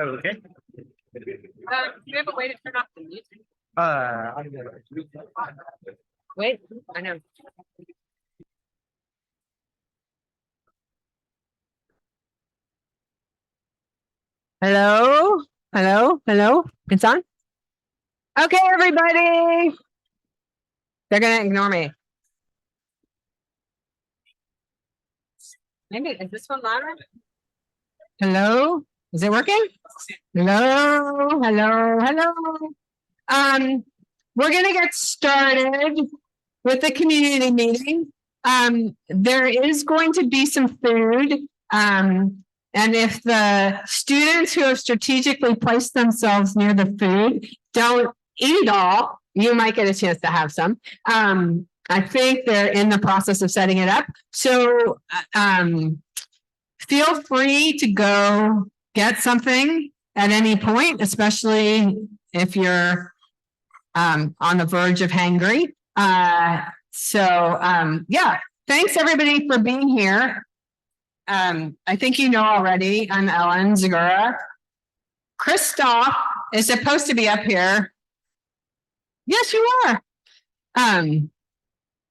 Okay. Do you have a way to turn off the music? Wait, I know. Hello? Hello? Hello? It's on? Okay, everybody. They're going to ignore me. Maybe, is this one louder? Hello? Is it working? Hello? Hello? Hello? We're going to get started with the community meeting. There is going to be some food. And if the students who have strategically placed themselves near the food don't eat it all, you might get a chance to have some. I think they're in the process of setting it up. So feel free to go get something at any point, especially if you're on the verge of hangry. Yeah, thanks everybody for being here. I think you know already, I'm Ellen Zagura. Christoph is supposed to be up here. Yes, you are.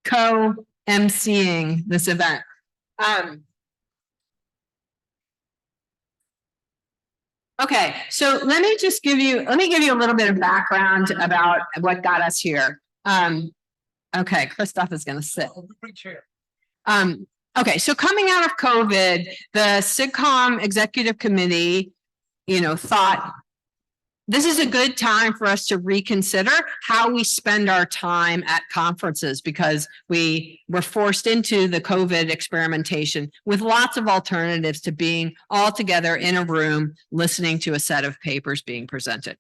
Co-emceeing this event. Okay, so let me give you a little bit of background about what got us here. Okay, Christoph is going to sit. Okay, so coming out of COVID, the SIGCOMM executive committee, thought this is a good time for us to reconsider how we spend our time at conferences, because we were forced into the COVID experimentation with lots of alternatives to being all together in a room, listening to a set of papers being presented.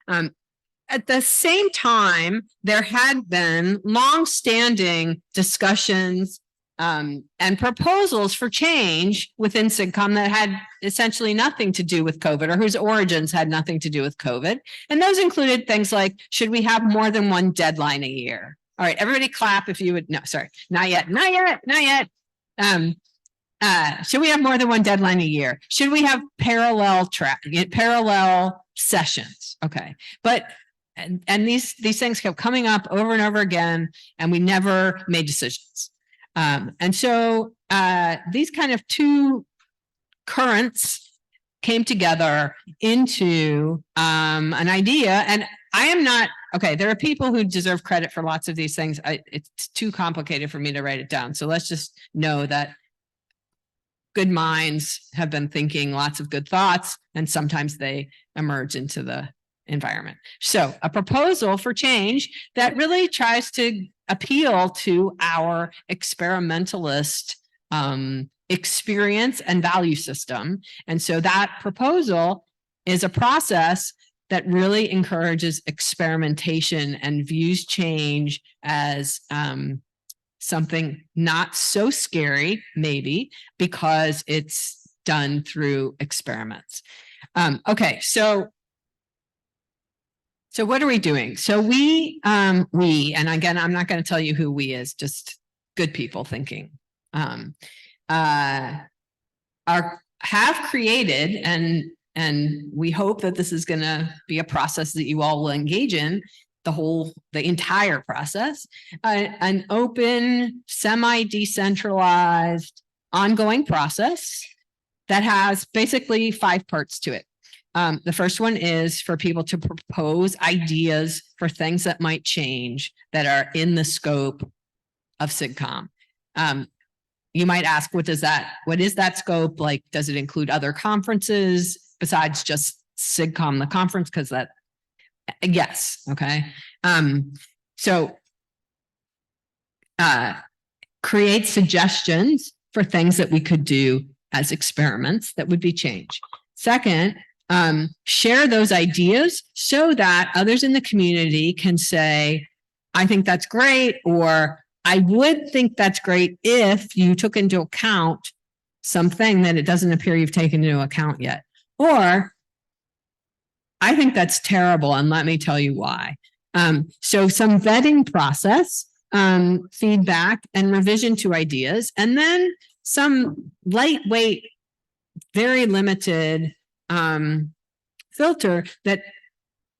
At the same time, there had been long-standing discussions and proposals for change within SIGCOMM that had essentially nothing to do with COVID, or whose origins had nothing to do with COVID. And those included things like, should we have more than one deadline a year? All right, everybody clap if you would. No, sorry, not yet. Should we have more than one deadline a year? Should we have parallel sessions? Okay, but and these things kept coming up over and over again, and we never made decisions. And so these kind of two currents came together into an idea. And I am not, okay, there are people who deserve credit for lots of these things. It's too complicated for me to write it down. So let's just know that good minds have been thinking lots of good thoughts, and sometimes they emerge into the environment. So a proposal for change that really tries to appeal to our experimentalist experience and value system. And so that proposal is a process that really encourages experimentation and views change as something not so scary, maybe, because it's done through experiments. Okay, so what are we doing? So we, and again, I'm not going to tell you who we is, just good people thinking, have created, and we hope that this is going to be a process that you all will engage in, the entire process, an open, semi-decentralized, ongoing process that has basically 5 parts to it. The first one is for people to propose ideas for things that might change that are in the scope of SIGCOMM. You might ask, what is that scope? Like, does it include other conferences besides just SIGCOMM, the conference? Because yes, okay. So create suggestions for things that we could do as experiments that would be change. Second, share those ideas so that others in the community can say, I think that's great, or I would think that's great if you took into account something that it doesn't appear you've taken into account yet. Or I think that's terrible, and let me tell you why. So some vetting process, feedback and revision to ideas, and then some lightweight, very limited filter that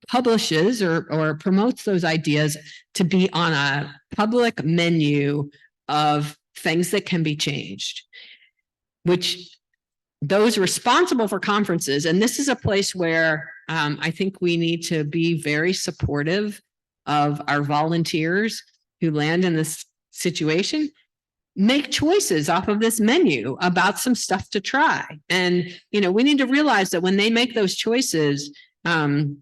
publishes or promotes those ideas to be on a public menu of things that can be changed, which those responsible for conferences, and this is a place where I think we need to be very supportive of our volunteers who land in this situation, make choices off of this menu about some stuff to try. And, you know, we need to realize that when they make those choices, they're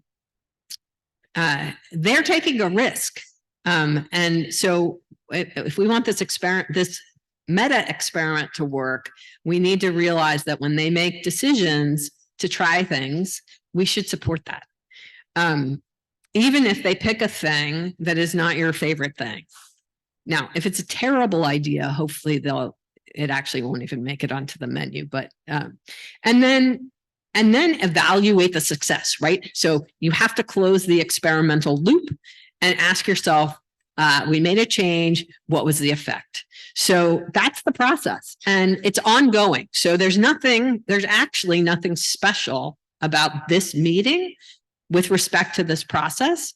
taking a risk. And so if we want this meta experiment to work, we need to realize that when they make decisions to try things, we should support that. Even if they pick a thing that is not your favorite thing. Now, if it's a terrible idea, hopefully it actually won't even make it onto the menu, but, and then evaluate the success, right? So you have to close the experimental loop and ask yourself, we made a change, what was the effect? So that's the process, and it's ongoing. So there's actually nothing special about this meeting with respect to this process,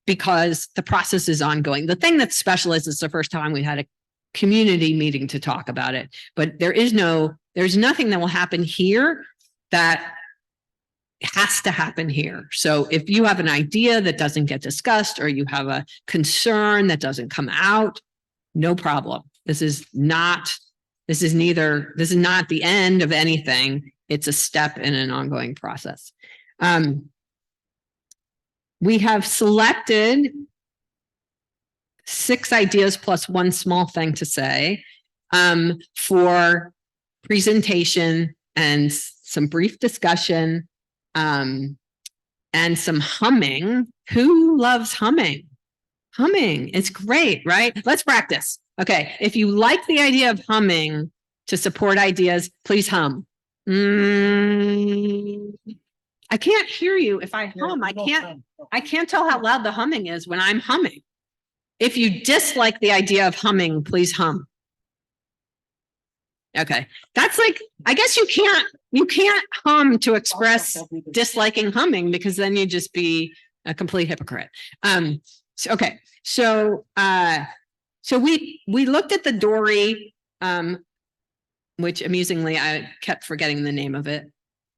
because the process is ongoing. The thing that's special is it's the first time we had a community meeting to talk about it, but there's nothing that will happen here that has to happen here. So if you have an idea that doesn't get discussed, or you have a concern that doesn't come out, no problem. This is not the end of anything. It's a step in an ongoing process. We have selected 6 ideas plus one small thing to say for presentation and some brief discussion and some humming. Who loves humming? Humming, it's great, right? Let's practice. Okay, if you like the idea of humming to support ideas, please hum. I can't hear you if I hum. I can't tell how loud the humming is when I'm humming. If you dislike the idea of humming, please hum. Okay, that's like, I guess you can't hum to express disliking humming, because then you'd just be a complete hypocrite. So we looked at the dory, which amusingly I kept forgetting the name of it.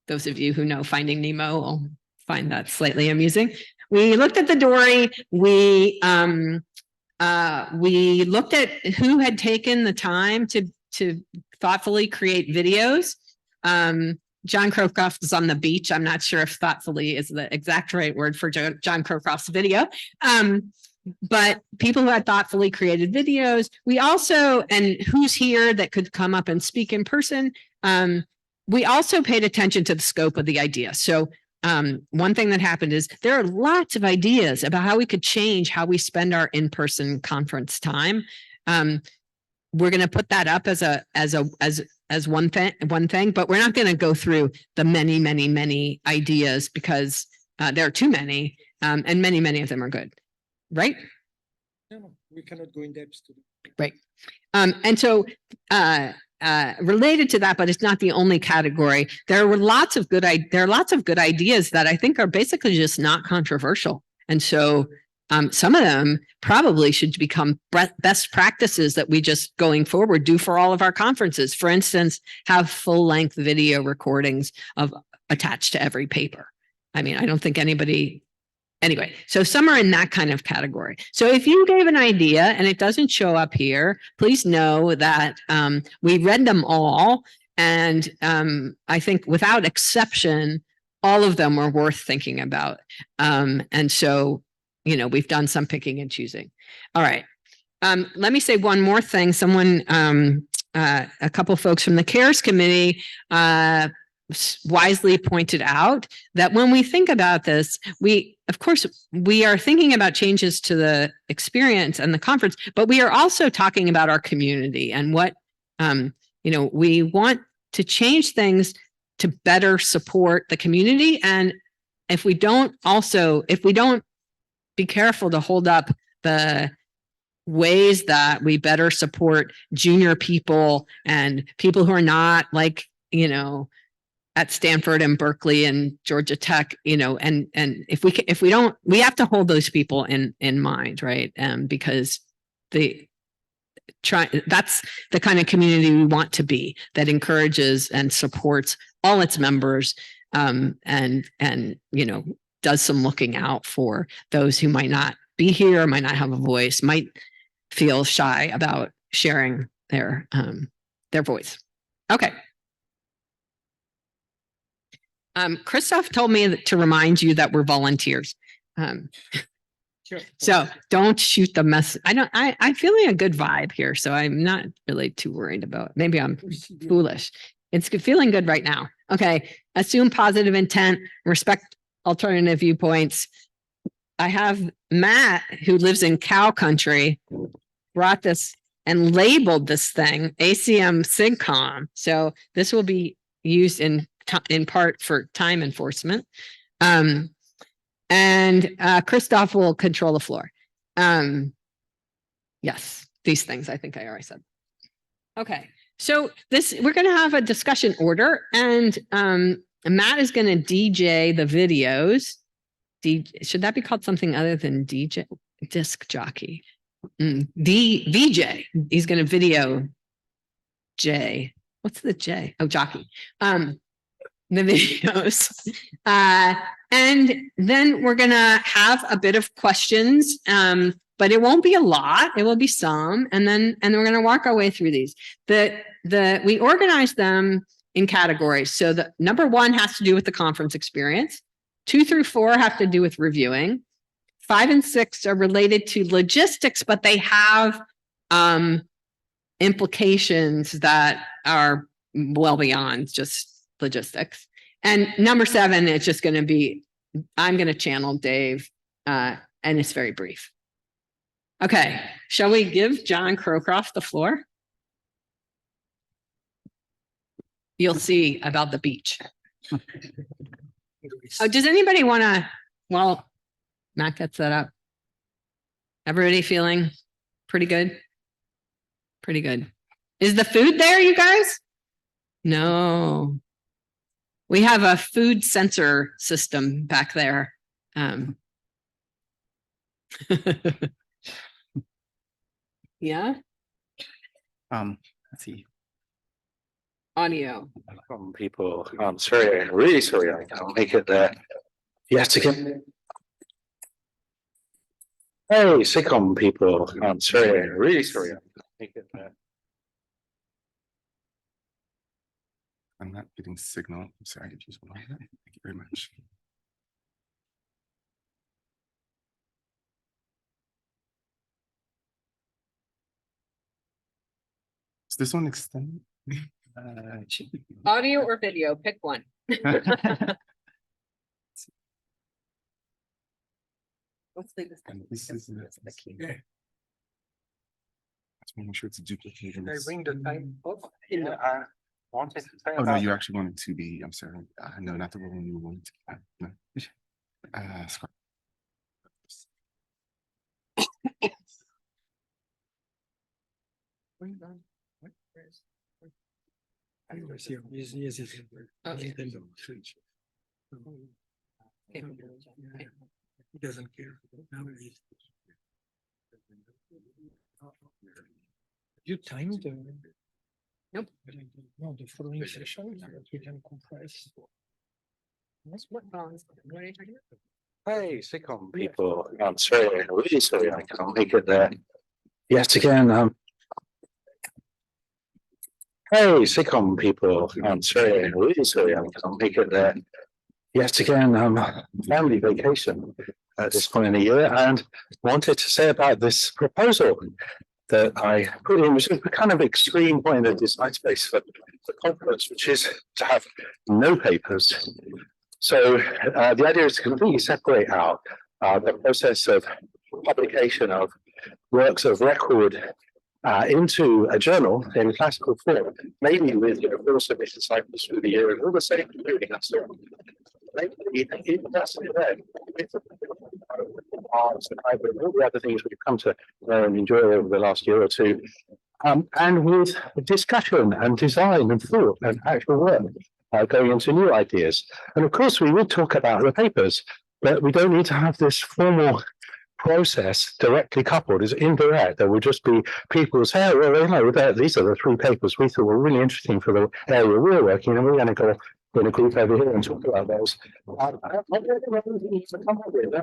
Those of you who know Finding Nemo will find that slightly amusing. We looked at the dory. We looked at who had taken the time to thoughtfully create videos. John Crowcroft is on the beach. I'm not sure if thoughtfully is the exact right word for John Crowcroft's video. But people who had thoughtfully created videos. We also, and who's here that could come up and speak in person. We also paid attention to the scope of the idea. So one thing that happened is there are lots of ideas about how we could change how we spend our in-person conference time. We're going to put that up as one thing, but we're not going to go through the many ideas, because there are too many, and many of them are good, right? No, we cannot go in depth to it. Right. And so related to that, but it's not the only category. There are lots of good ideas that I think are basically just not controversial. And so some of them probably should become best practices that we just going forward do for all of our conferences. For instance, have full-length video recordings attached to every paper. I mean, I don't think anybody. Anyway, so some are in that kind of category. So if you gave an idea and it doesn't show up here, please know that we read them all. And I think without exception, all of them were worth thinking about. And so, you know, we've done some picking and choosing. All right. Let me say one more thing. Someone, a couple folks from the CARES committee wisely pointed out that when we think about this, of course, we are thinking about changes to the experience and the conference, but we are also talking about our community and what, you know, we want to change things to better support the community. And if we don't be careful to hold up the ways that we better support junior people and people who are not, like, you know, at Stanford and Berkeley and Georgia Tech, you know, and if we don't, we have to hold those people in mind, right? Because that's the kind of community we want to be, that encourages and supports all its members, and you know, does some looking out for those who might not be here, might not have a voice, might feel shy about sharing their voice. Okay. Christoph told me to remind you that we're volunteers. Sure. So don't shoot the mess. I'm feeling a good vibe here, so I'm not really too worried about, maybe I'm foolish. It's feeling good right now. Okay. Assume positive intent, respect alternative viewpoints. I have Matt, who lives in cow country, brought this and labeled this thing ACM SIGCOMM'. So this will be used in part for time enforcement. And Christoph will control the floor. Yes, these things I think I already said. Okay, so we're going to have a discussion order, and Matt is going to DJ the videos. Should that be called something other than DJ? Disc jockey. VJ. He's going to video J. What's the J? Oh, jockey. The videos. And then we're going to have a bit of questions, but it won't be a lot. It will be some. And then we're going to walk our way through these. We organize them in categories. So the number 1 has to do with the conference experience. 2 through 4 have to do with reviewing. 5 and 6 are related to logistics, but they have implications that are well beyond just logistics. And number 7 is just going to be, I'm going to channel Dave, and it's very brief. Okay, shall we give John Crowcroft the floor? You'll see about the beach. Oh, does anybody want to, well, Matt gets that up. Everybody feeling pretty good? Pretty good. Is the food there, you guys? No. We have a food sensor system back there. Yeah. Let's see. Audio. From people, I'm sorry, I'm really sorry, I can't make it there. Yes, again. Hey, SIGCOMM' people, I'm sorry, I'm really sorry, I can't make it there. I'm not getting signal. I'm sorry. Just one moment. Thank you very much. Is this one extended? Audio or video, pick one. Let's leave this. This is the key. I just want to make sure it's duplicated. I bring the time off. Yeah, wanted to say Oh no, about- you actually wanted to be. I'm sorry. No, not the one you wanted to. No. Scott. Yes. Okay. Nintendo Switch. He doesn't care. You timed the. Nope. No, the following session that we can compress. What phones? What are you talking about? Hey, SIGCOMM' people, I'm sorry, I'm really sorry, I can't make it there. Yet again, hey, SIGCOMM' people, I'm sorry, I'm really sorry, I can't make it there. Yet again, family vacation at this point in the year, and wanted to say about this proposal that I put in, which is a kind of extreme point of design space for the conference, which is to have no papers. So the idea is to completely separate out the process of publication of works of record into a journal in classical form, maybe with full submission cycles through the year and all the same including that sort of that's it there. Arts and hybrid, all the other things we've come to know and enjoy over the last year or two, and with discussion and design and thought and actual work going into new ideas. And of course, we would talk about the papers, but we don't need to have this formal process directly coupled. It's indirect. There will just be people say, oh, well, you know, these are the 3 papers we thought were really interesting for the area we're working, and we're going to go in a group over here and talk about those. That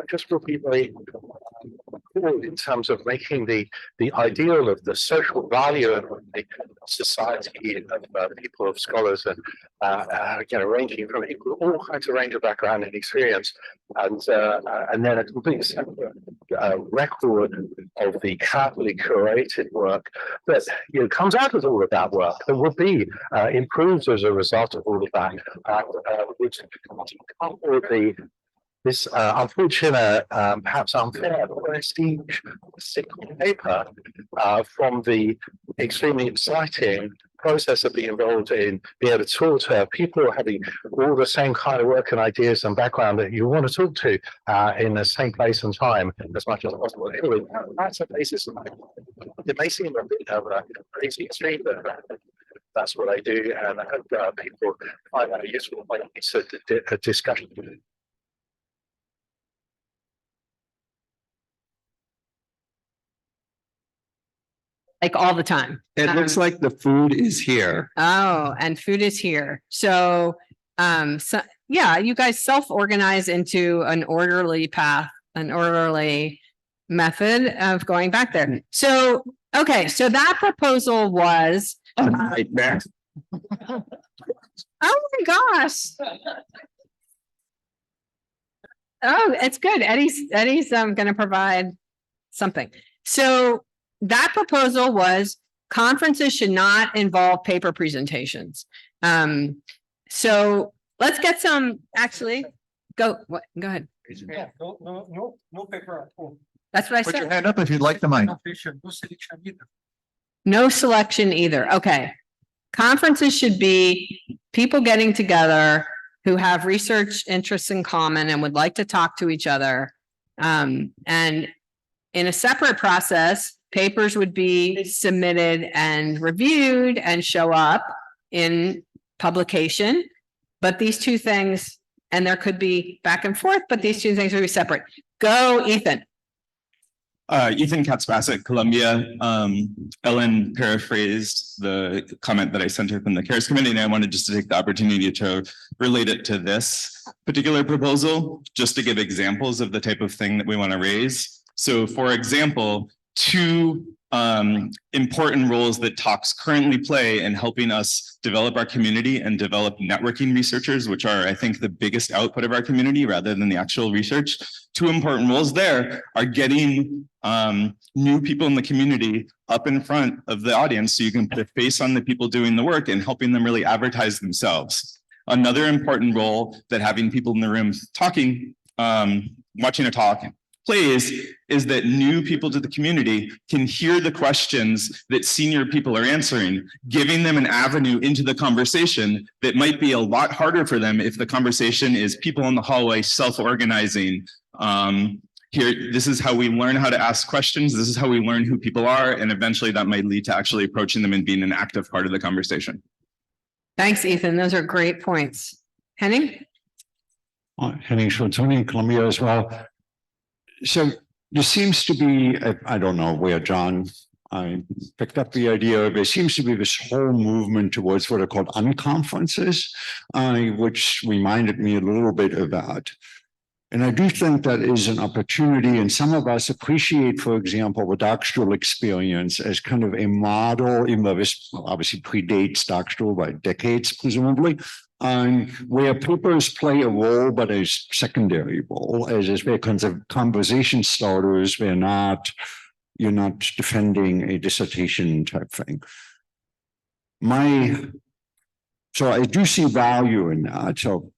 just will be very good in terms of making the ideal of the social value of the society of people, of scholars, and again, ranging from people, all kinds of range of background and experience, and then a complete separate record of the carefully curated work that comes out of all of that work that will be improved as a result of all of that. Which couple this unfortunate, perhaps unfair prestige paper from the extremely exciting process of being involved in being able to talk to people having all the same kind of work and ideas and background that you want to talk to in the same place and time as much as possible. Anyway, that's a basis. It may seem a bit of a crazy extreme, but that's what I do, and I hope people find that useful. It's a discussion. Like all the time. It looks like the food is here. Oh, and food is here. So, yeah, you guys self-organize into an orderly path, an orderly method of going back there. So, okay, so that proposal was. A nightmare. Oh my gosh. Oh, it's good. Eddie's going to provide something. So that proposal was conferences should not involve paper presentations. So let's get some, actually, go ahead. Yeah, no paper at all. That's what I Put your said. hand up if you'd like the mic. No patient, no selection either. No selection either. Okay. Conferences should be people getting together who have research interests in common and would like to talk to each other. And in a separate process, papers would be submitted and reviewed and show up in publication. But these 2 things, and there could be back and forth, but these 2 things would be separate. Go, Ethan. Ethan Katz-Bassett, Columbia. Ellen paraphrased the comment that I sent her from the CARES committee, and I wanted just to take the opportunity to relate it to this particular proposal, just to give examples of the type of thing that we want to raise. So, for example, 2 important roles that talks currently play in helping us develop our community and develop networking researchers, which are, I think, the biggest output of our community rather than the actual research. 2 important roles there are getting new people in the community up in front of the audience so you can put a face on the people doing the work and helping them really advertise themselves. Another important role that having people in the room talking, watching a talk plays is that new people to the community can hear the questions that senior people are answering, giving them an avenue into the conversation that might be a lot harder for them if the conversation is people in the hallway self-organizing. Here, this is how we learn how to ask questions. This is how we learn who people are. And eventually that might lead to actually approaching them and being an active part of the conversation. Thanks, Ethan. Those are great points. Henning? Henning Schwartzoni, Columbia as well. So there seems to be, I don't know where John, I picked up the idea, there seems to be this whole movement towards what are called unconferences, which reminded me a little bit of that. And I do think that is an opportunity, and some of us appreciate, for example, the doctoral experience as kind of a model, even though this obviously predates doctoral by decades, presumably, where papers play a role, but a secondary role, as they're kinds of conversation starters. You're not defending a dissertation type thing. So I do see value in that. So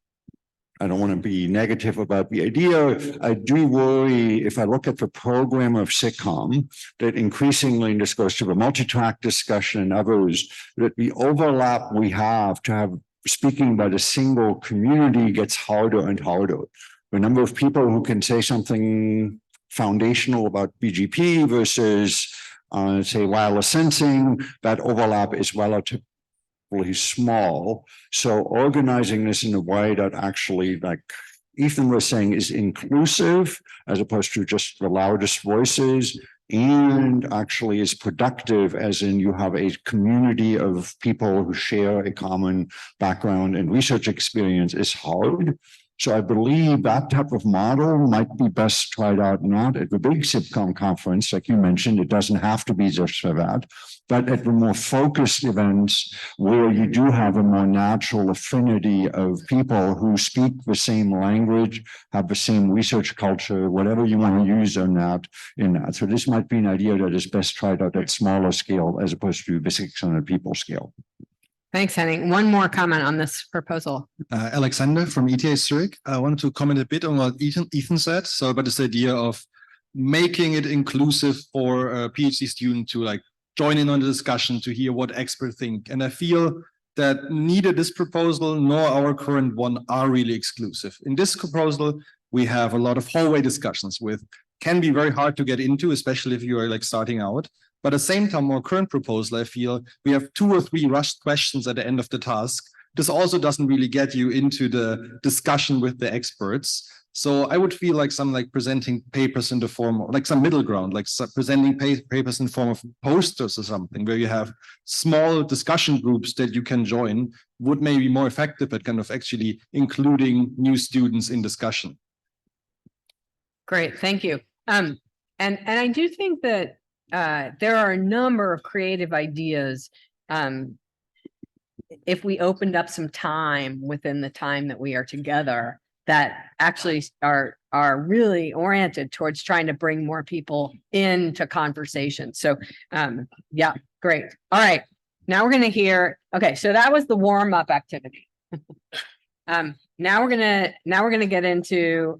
I don't want to be negative about the idea. I do worry if I look at the program of SIGCOMM that increasingly, and this goes to the multi-track discussion and others, that the overlap we have to have speaking about a single community gets harder and harder. The number of people who can say something foundational about BGP versus, say, wireless sensing, that overlap is relative. small. So organizing this in a way that actually, like Ethan was saying, is inclusive as opposed to just the loudest voices, and actually is productive, as in you have a community of people who share a common background and research experience, is hard. So I believe that type of model might be best tried out, not at the big SIGCOMM conference, like you mentioned. It doesn't have to be just for that, but at the more focused events where you do have a more natural affinity of people who speak the same language, have the same research culture, whatever you want to use on that, in that. So this might be an idea that is best tried out at smaller scale as opposed to the 600 people scale. Thanks, Henning. One more comment on this proposal. Alexander from ETH Zurich. I wanted to comment a bit on what Ethan said. So about this idea of making it inclusive for a PhD student to like join in on the discussion, to hear what experts think. And I feel that neither this proposal nor our current one are really exclusive. In this proposal, we have a lot of hallway discussions with can be very hard to get into, especially if you are like starting out. But at the same time, our current proposal, I feel we have 2 or 3 rushed questions at the end of the task. This also doesn't really get you into the discussion with the experts. So I would feel like some like presenting papers in the form of like some middle ground, like presenting papers in the form of posters or something, where you have small discussion groups that you can join, would maybe be more effective at kind of actually including new students in discussion. Great, thank you. And I do think that there are a number of creative ideas. If we opened up some time within the time that we are together, that actually are really oriented towards trying to bring more people into conversation. So yeah, great. All right, now we're going to hear. Okay, so that was the warm up activity. Now we're gonna get into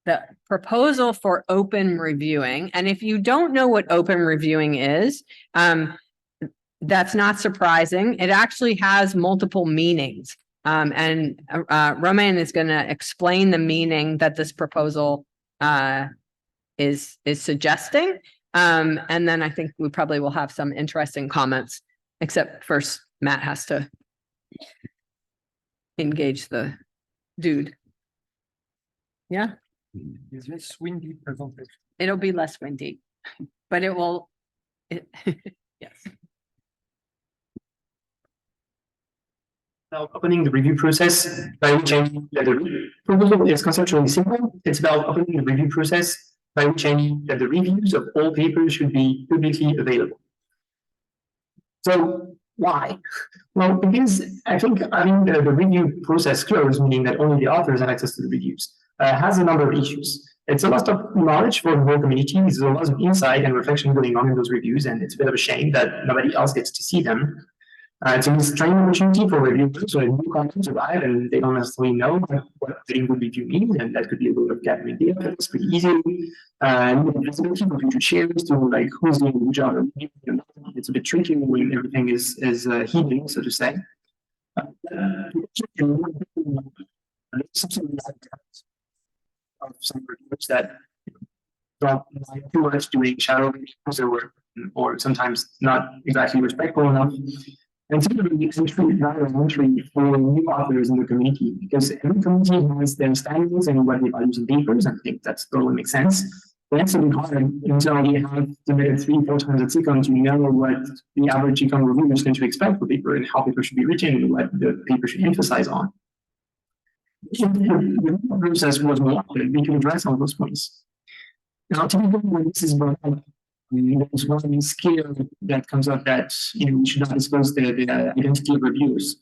the proposal for open reviewing. And if you don't know what open reviewing is, that's not surprising. It actually has multiple meanings. And Romain is going to explain the meaning that this proposal is suggesting. And then I think we probably will have some interesting comments, except first Matt has to engage the dude. Yeah. Is this windy presentation? It'll be less windy, but it will. Yes. About opening the review process by changing the proposal is conceptually simple. It's about opening the review process by changing that the reviews of all papers should be publicly available. So why? Well, because I think having the review process closed, meaning that only the authors have access to the reviews, has a number of issues. It's a lot of knowledge for the whole community. There's a lot of insight and reflection going on in those reviews, and it's a bit of a shame that nobody else gets to see them. It's a training opportunity for reviewers, so new content arrive and they don't necessarily know what the good review means, and that could be a little bit of gathering data. It's pretty easy. Visibility for future shares to like who's doing a good job. It's a bit tricky when everything is hidden, so to say. Of some reviewers that don't like too much doing shadow reviews or sometimes not exactly respectful enough. And similarly, entry for new authors in the community, because every community has their standards and what they value in papers. I think that totally makes sense. But that's a bit hard until you have submitted 3-4 times at SIGCOMM to know what the average SIGCOMM reviewer is going to expect for paper and how paper should be written and what the paper should emphasize on. If the process was more often, we could address all those points. Now, typically, when this is brought up, there's one scare that comes up that we should not disclose the identity of reviewers.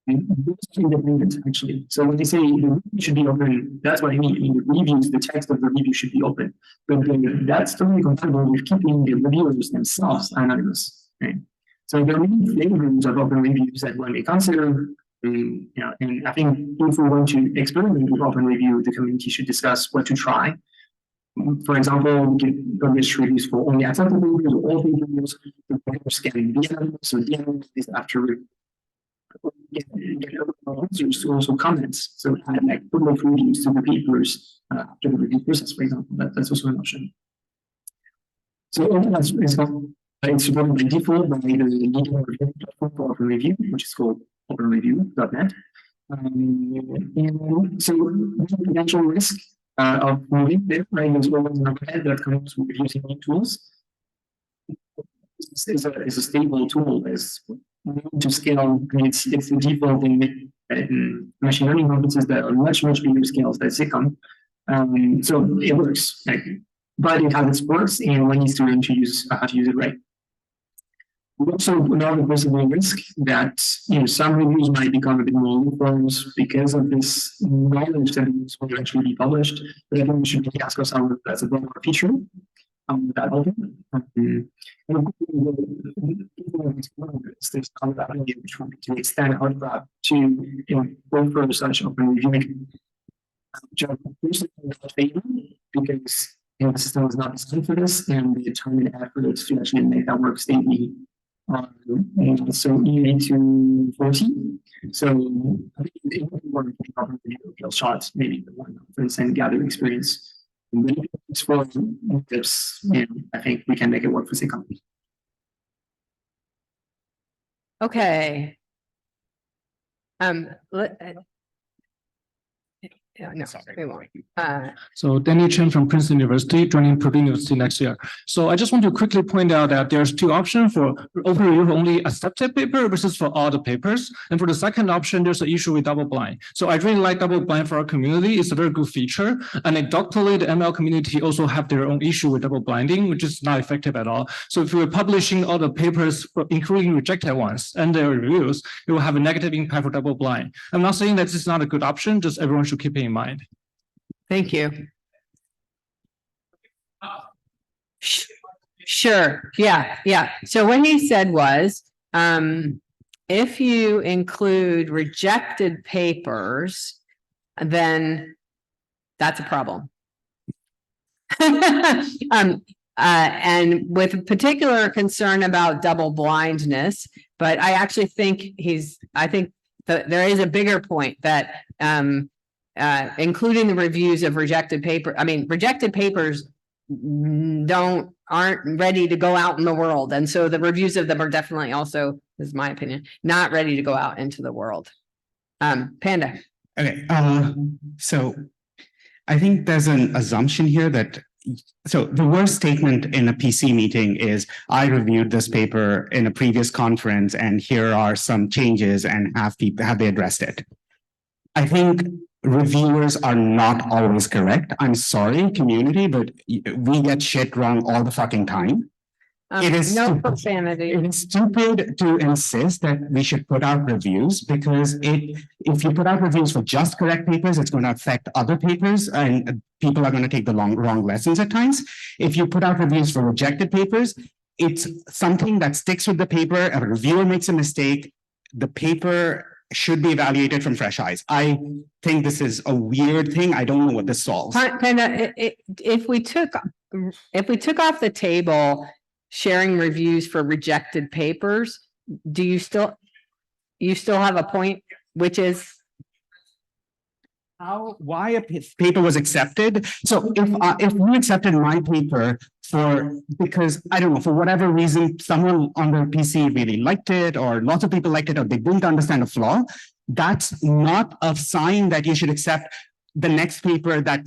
And those are independent, actually. So when they say the review should be open, that's what I mean. I mean, the reviews, the text of the review should be open. But that's totally compatible with keeping the reviewers themselves anonymous. Right? So there are many flavors of open reviews that one may consider. And I think if we want to experiment with open review, the community should discuss what to try. For example, we can publish reviews for only acceptable reviews or all reviews. The papers can be anonymous, so the anonymous is after get users to also comments. So add like public reviews to the papers after the review process, for example. That's also an option. So that's It's supported by default by the leading review platform for open review, which is called openreview.net. And so there's a potential risk of moving there, right? There's always an overhead that comes with using new tools. This is a stable tool, is to scale. I mean, it's the default in machine learning conferences that are much bigger scales than SIGCOMM'. So it works, right? But it has its quirks, and one needs to learn to use how to use it right. We also know the possible risk that some reviews might become a bit more loopholes because of this knowledge that will eventually be published. But I think we should really ask ourselves if that's a broader feature. That there's other avenue which would be to extend out to offer such open reviewing. Which I personally not favor because the system was not designed for this, and the time and effort to actually make that work stably so easy to foresee. So I think it would be more real shots, maybe the one for the same gather experience. But if it's for tips, I think we can make it work for SIGCOMM'. Okay. No, we won't. So Danny Chen from Princeton University, joining Purdue University next year. So I just want to quickly point out that there's two options for open review for only accepted paper versus for all the papers. And for the second option, there's an issue with double blind. So I really like double blind for our community. It's a very good feature. Anecdotally, the ML community also have their own issue with double blinding, which is not effective at all. So if we're publishing all the papers, including rejected ones and their reviews, it will have a negative impact for double blind. I'm not saying that this is not a good option, just everyone should keep it in mind. Thank you. Sure. Yeah. So what he said was, if you include rejected papers, then that's a problem. And with particular concern about double blindness, but I actually think I think that there is a bigger point that including the reviews of rejected paper. I mean, rejected papers aren't ready to go out in the world. And so the reviews of them are definitely also, this is my opinion, not ready to go out into the world. Panda. Okay, so I think there's an assumption here that so the worst statement in a PC meeting is, I reviewed this paper in a previous conference and here are some changes and have they addressed it? I think reviewers are not always correct. I'm sorry, community, but we get shit wrong all the fucking time. It is no profanity. It is stupid to insist that we should put out reviews because if you put out reviews for just correct papers, it's going to affect other papers and people are going to take the wrong lessons at times. If you put out reviews for rejected papers, it's something that sticks with the paper. If a reviewer makes a mistake, the paper should be evaluated from fresh eyes. I think this is a weird thing. I don't know what this solves. If we took off the table sharing reviews for rejected papers, do you still have a point, which is why a paper was accepted? So if we accepted my paper because I don't know, for whatever reason, someone on the PC really liked it, or lots of people liked it, or they didn't understand a flaw, that's not a sign that you should accept the next paper that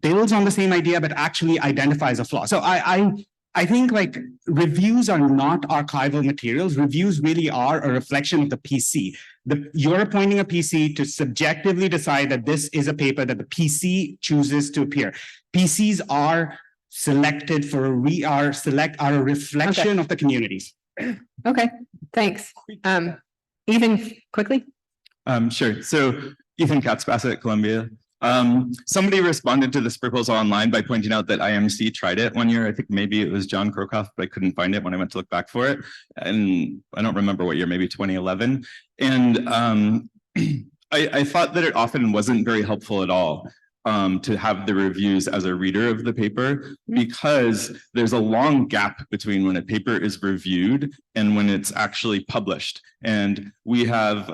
builds on the same idea but actually identifies a flaw. So I think like reviews are not archival materials. Reviews really are a reflection of the PC. You're appointing a PC to subjectively decide that this is a paper that the PC chooses to appear. PCs are selected for are a reflection of the communities. Okay, thanks. Ethan, quickly. Sure. So Ethan Katz-Bassett at Columbia. Somebody responded to this proposal online by pointing out that IMC tried it one year. I think maybe it was John Krokoff, but I couldn't find it when I went to look back for it. And I don't remember what year, maybe 2011. And I thought that it often wasn't very helpful at all to have the reviews as a reader of the paper, because there's a long gap between when a paper is reviewed and when it's actually published. And we have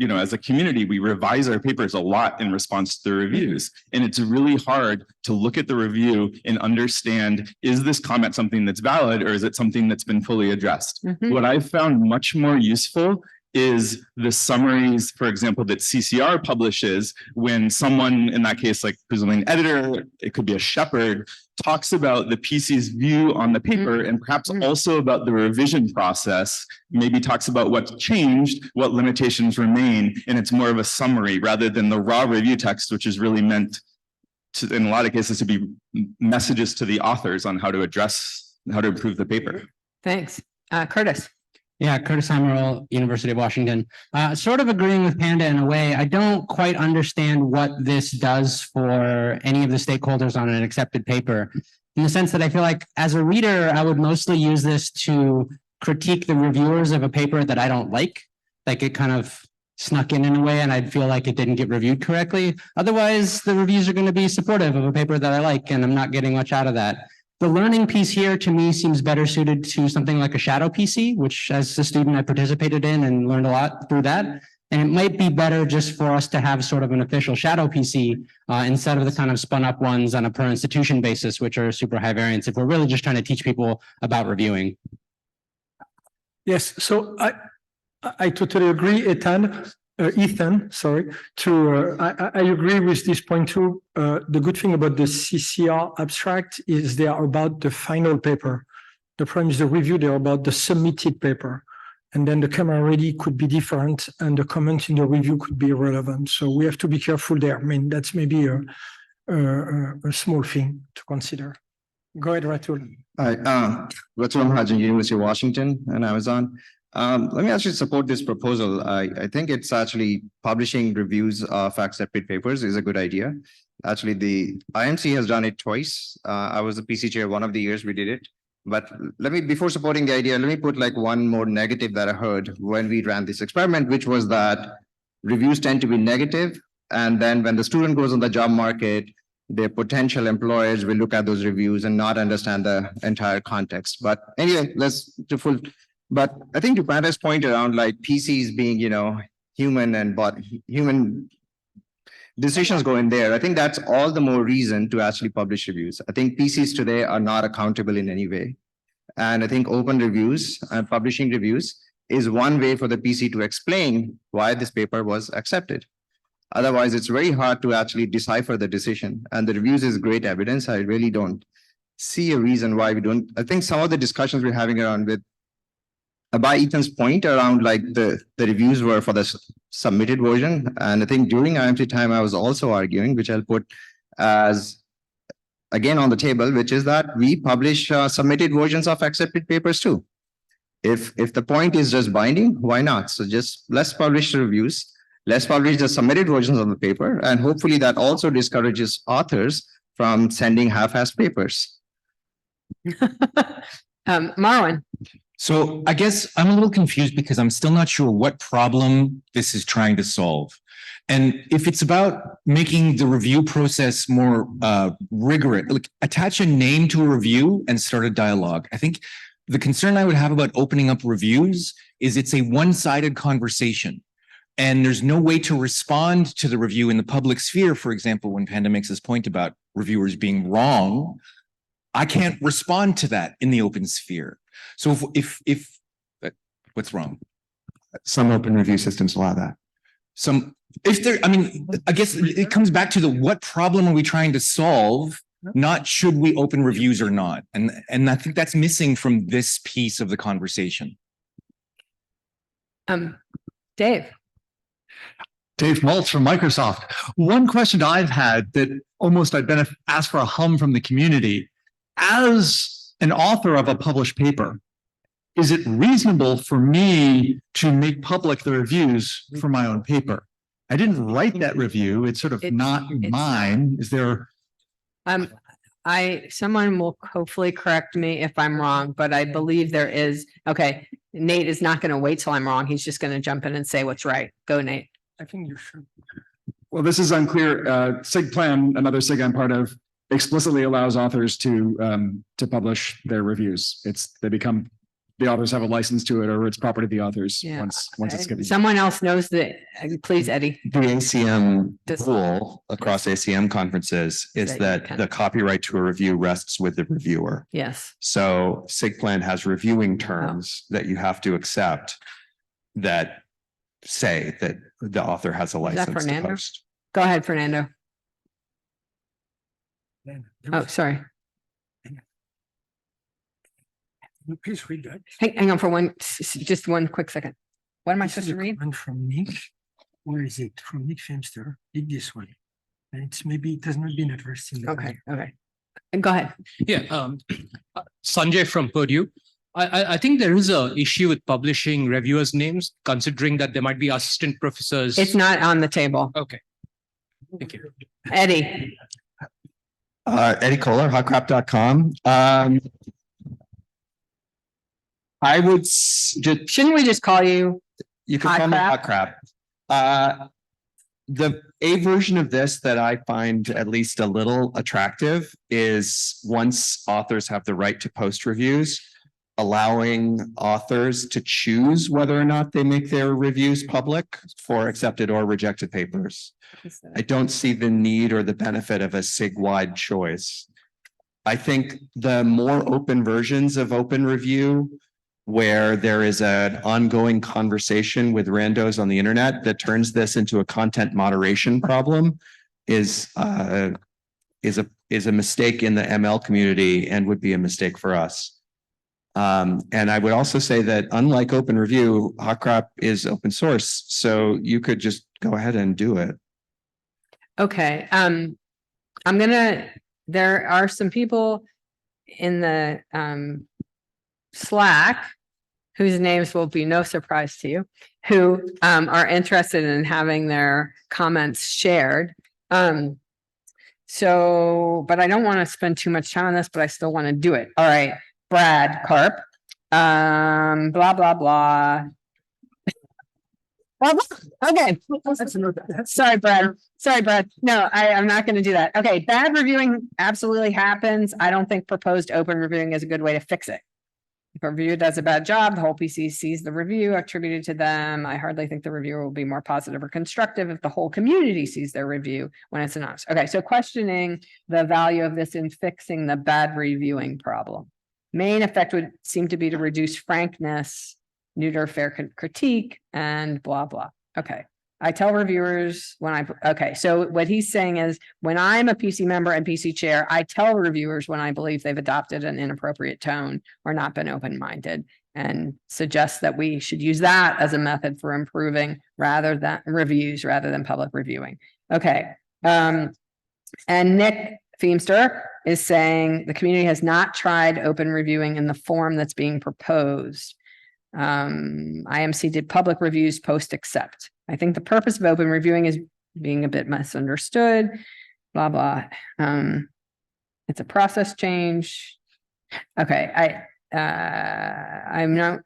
as a community, we revise our papers a lot in response to the reviews. And it's really hard to look at the review and understand, is this comment something that's valid or is it something that's been fully addressed? What I've found much more useful is the summaries, for example, that CCR publishes when someone, in that case, like presumably an editor, it could be a shepherd, talks about the PC's view on the paper and perhaps also about the revision process, maybe talks about what's changed, what limitations remain, and it's more of a summary rather than the raw review text, which is really meant to, in a lot of cases, to be messages to the authors on how to improve the paper. Thanks. Curtis. Yeah, Curtis Hammerl, University of Washington. Sort of agreeing with Panda in a way. I don't quite understand what this does for any of the stakeholders on an accepted paper, in the sense that I feel like as a reader, I would mostly use this to critique the reviewers of a paper that I don't like it kind of snuck in a way and I'd feel like it didn't get reviewed correctly. Otherwise, the reviews are going to be supportive of a paper that I like, and I'm not getting much out of that. The learning piece here to me seems better suited to something like a shadow PC, which as a student I participated in and learned a lot through that. And it might be better just for us to have sort of an official shadow PC instead of the kind of spun up ones on a per institution basis, which are super high variance, if we're really just trying to teach people about reviewing. Yes, so I totally agree, Ethan, sorry. I agree with this point too. The good thing about the CCR abstract is they are about the final paper. The problem is the review, they're about the submitted paper. And then the camera ready could be different and the comment in the review could be irrelevant. So we have to be careful there. I mean, that's maybe a small thing to consider. Go ahead, Ratul. Hi, Ratul Mahajan, University of Washington and Amazon. Let me actually support this proposal. I think it's actually publishing reviews of accepted papers is a good idea. Actually, the IMC has done it twice. I was the PC chair one of the years we did it. But before supporting the idea, let me put like one more negative that I heard when we ran this experiment, which was that reviews tend to be negative. And then when the student goes on the job market, their potential employers will look at those reviews and not understand the entire context. But anyway, but I think to Panda's point around like PCs being, human and human decisions go in there. I think that's all the more reason to actually publish reviews. I think PCs today are not accountable in any way. And I think open reviews and publishing reviews is one way for the PC to explain why this paper was accepted. Otherwise, it's very hard to actually decipher the decision. And the reviews is great evidence. I really don't see a reason why we don't. I think some of the discussions we're having around with by Ethan's point around like the reviews were for the submitted version. And I think during IMC time, I was also arguing, which I'll put as again on the table, which is that we publish submitted versions of accepted papers too. If the point is just binding, why not? So just let's publish the reviews, let's publish the submitted versions of the paper. And hopefully that also discourages authors from sending half-assed papers. Marwan. So I guess I'm a little confused because I'm still not sure what problem this is trying to solve. And if it's about making the review process more rigorous, like attach a name to a review and start a dialogue. I think the concern I would have about opening up reviews is it's a one-sided conversation. And there's no way to respond to the review in the public sphere. For example, when Panda makes this point about reviewers being wrong, I can't respond to that in the open sphere. So if what's wrong? Some open review systems allow that. I guess it comes back to what problem are we trying to solve? Not should we open reviews or not? And I think that's missing from this piece of the conversation. Dave. Dave Maltz from Microsoft. One question I've had that almost I've been asked for a hum from the community. As an author of a published paper, is it reasonable for me to make public the reviews for my own paper? I didn't write that review. It's sort of not mine. Is there? Someone will hopefully correct me if I'm wrong, but I believe there is. Okay, Nate is not going to wait till I'm wrong. He's just going to jump in and say what's right. Go, Nate. I think you should. Well, this is unclear. SIGPlan, another SIG I'm part of, explicitly allows authors to publish their reviews. They become the authors have a license to it or it's property of the authors Yeah. once it's given. Someone else knows that, please, Eddie. The ACM This- rule across ACM conferences is That you that can- the copyright to a review rests with the reviewer. Yes. So SIGPlan has reviewing terms that you have to accept that say that the author has a Is that license to Fernando? post. Go ahead, Fernando. Oh, sorry. Please read that. Hang on for just one quick second. What am I This is supposed a to read? comment from Nick. Where is it? From Nick Femster. Read this one. And it's maybe it has not been addressed in the. Okay, okay. Go ahead. Yeah, Sanjay from Purdue. I think there is a issue with publishing reviewers' names, considering that there might be assistant professors. It's not on the table. Okay. Thank you. Eddie, Eddie Kohler, hotcrap.com. I would just, shouldn't we just call you? you can Hot call me crap? hot crap. The A version of this that I find at least a little attractive is once authors have the right to post reviews, allowing authors to choose whether or not they make their reviews public for accepted or rejected papers. I don't see the need or the benefit of a SIG-wide choice. I think the more open versions of open review, where there is an ongoing conversation with randos on the internet that turns this into a content moderation problem, is a mistake in the ML community and would be a mistake for us. And I would also say that unlike open review, HotCrop is open source, so you could just go ahead and do it. okay, there are some people in the Slack whose names will be no surprise to you, who are interested in having their comments shared. So, but I don't want to spend too much time on this, but I still want to do it. All right, Brad Carp, blah, blah, blah. Okay. Sorry, Brad. Sorry, Brad. No, I'm not going to do that. Okay, bad reviewing absolutely happens. I don't think proposed open reviewing is a good way to fix it. If a reviewer does a bad job, the whole PC sees the review attributed to them. I hardly think the reviewer will be more positive or constructive if the whole community sees their review when it's anonymous. Okay, so questioning the value of this in fixing the bad reviewing problem. Main effect would seem to be to reduce frankness, neuter fair critique, and blah, blah. Okay. I tell reviewers okay, so what he's saying is when I'm a PC member and PC chair, I tell reviewers when I believe they've adopted an inappropriate tone or not been open-minded, and suggest that we should use that as a method for improving rather than public reviewing. Okay. And Nick Feemster is saying the community has not tried open reviewing in the form that's being proposed. IMC did public reviews post accept. I think the purpose of open reviewing is being a bit misunderstood, blah, blah. It's a process change. Okay, I'm not.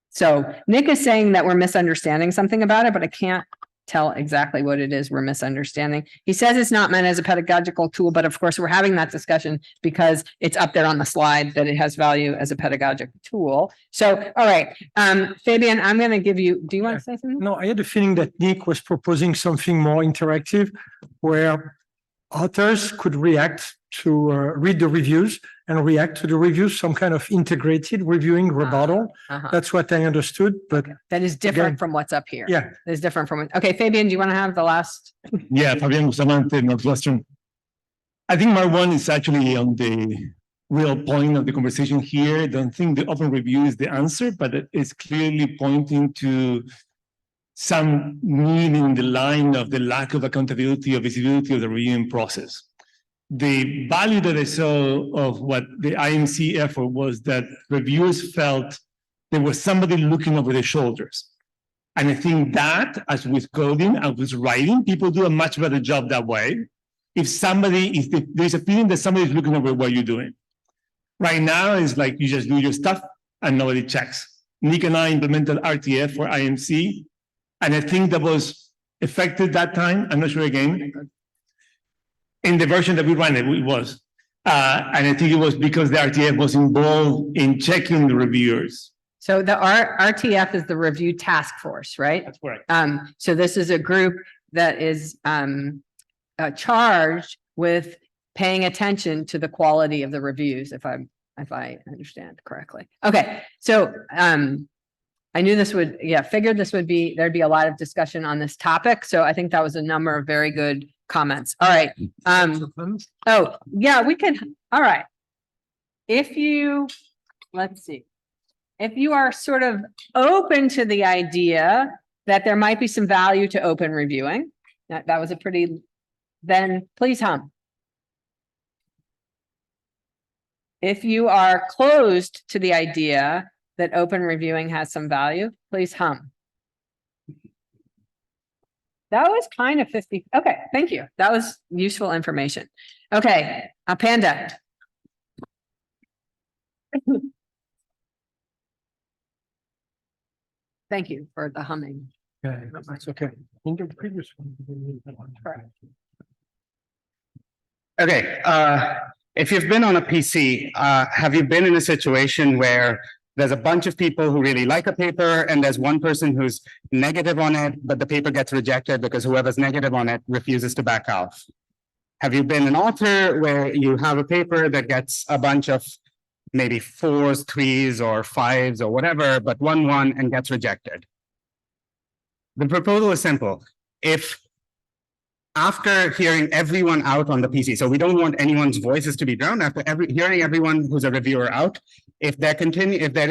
So Nick is saying that we're misunderstanding something about it, but I can't tell exactly what it is we're misunderstanding. He says it's not meant as a pedagogical tool, but of course we're having that discussion because it's up there on the slide that it has value as a pedagogic tool. So, all right, Fabian, I'm going to give you, do you want to say something? No, I had a feeling that Nick was proposing something more interactive where authors could react to read the reviews and react to the reviews, some kind of integrated reviewing rebuttal. That's what I understood, but that is different again, from what's up here. Yeah. It's different from, okay, Fabian, do you want to have the last? Yeah, Fabian Bustamante, Northwestern. I think my one is actually on the real point of the conversation here. I don't think the open review is the answer, but it's clearly pointing to some need in the line of the lack of accountability or visibility of the reviewing process. The value that I saw of what the IMC effort was that reviewers felt there was somebody looking over their shoulders. And I think that, as with coding and with writing, people do a much better job that way. If there's a feeling that somebody is looking over what you're doing. Right now, it's like you just do your stuff and nobody checks. Nick and I implemented RTF for IMC, and I think that was effective that time. I'm not sure again. In the version that we ran it was. And I think it was because the RTF was involved in checking the reviewers. So the RTF is the review task force, right? That's correct. So this is a group that is charged with paying attention to the quality of the reviews, if I understand correctly. Okay, so I knew this would, figured this would be, there'd be a lot of discussion on this topic. So I think that was a number of very good comments. All right. Oh, yeah, we can. All right. If you, let's see, if you are sort of open to the idea that there might be some value to open reviewing, that was a pretty, then please hum. If you are closed to the idea that open reviewing has some value, please hum. That was kind of 50. Okay, thank you. That was useful information. Okay, Panda. Thank you for the humming. Okay, that's okay. In the previous one. Correct. Okay, if you've been on a PC, have you been in a situation where there's a bunch of people who really like a paper and there's one person who's negative on it, but the paper gets rejected because whoever's negative on it refuses to back off? Have you been an author where you have a paper that gets a bunch of maybe 4s, 3s, or 5s or whatever, but 1 and gets rejected? The proposal is simple. If after hearing everyone out on the PC, so we don't want anyone's voices to be drowned, after hearing everyone who's a reviewer out, if there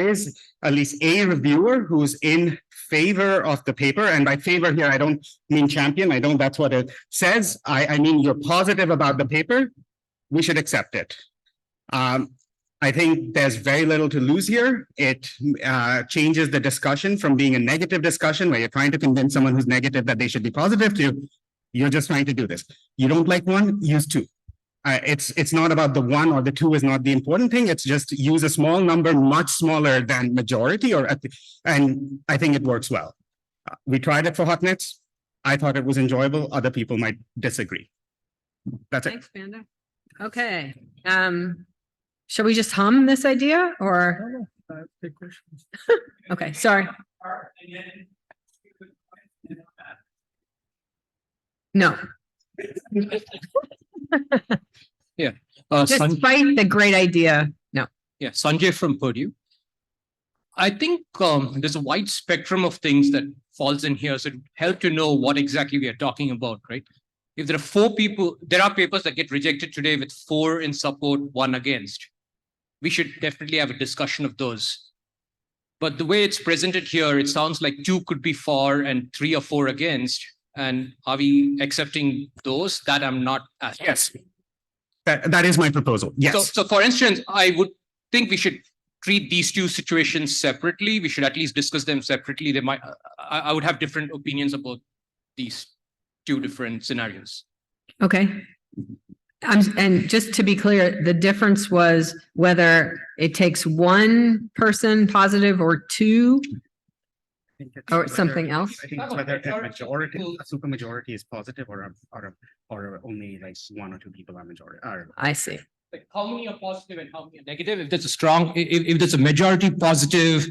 is at least a reviewer who's in favor of the paper, and by favor here, I don't mean champion, that's what it says. I mean, you're positive about the paper, we should accept it. I think there's very little to lose here. It changes the discussion from being a negative discussion where you're trying to convince someone who's negative that they should be positive to you're just trying to do this. You don't like 1, use 2. It's not about the 1 or the 2 is not the important thing. It's just use a small number, much smaller than majority, and I think it works well. We tried it for hotnets. I thought it was enjoyable. Other people might disagree. That's it. Thanks, Panda. Okay. Shall we just hum this idea or? Okay, sorry. No. Yeah. Despite the great idea, no. Yeah, Sanjay from Purdue. I think there's a wide spectrum of things that falls in here, so it help to know what exactly we are talking about, right? If there are 4 people, there are papers that get rejected today with 4 in support, 1 against. We should definitely have a discussion of those. But the way it's presented here, it sounds like 2 could be for and 3 or 4 against. And are we accepting those? That I'm not asking. Yes. That is my proposal. Yes. So for instance, I would think we should treat these 2 situations separately. We should at least discuss them separately. They might, I would have different opinions about these 2 different scenarios. Okay. And just to be clear, the difference was whether it takes 1 person positive or 2. Or something else? I think it's whether a majority, a super majority is positive or only like 1 or 2 people are majority. I see. Like how many are positive and how many are negative? If there's a strong, if there's a majority positive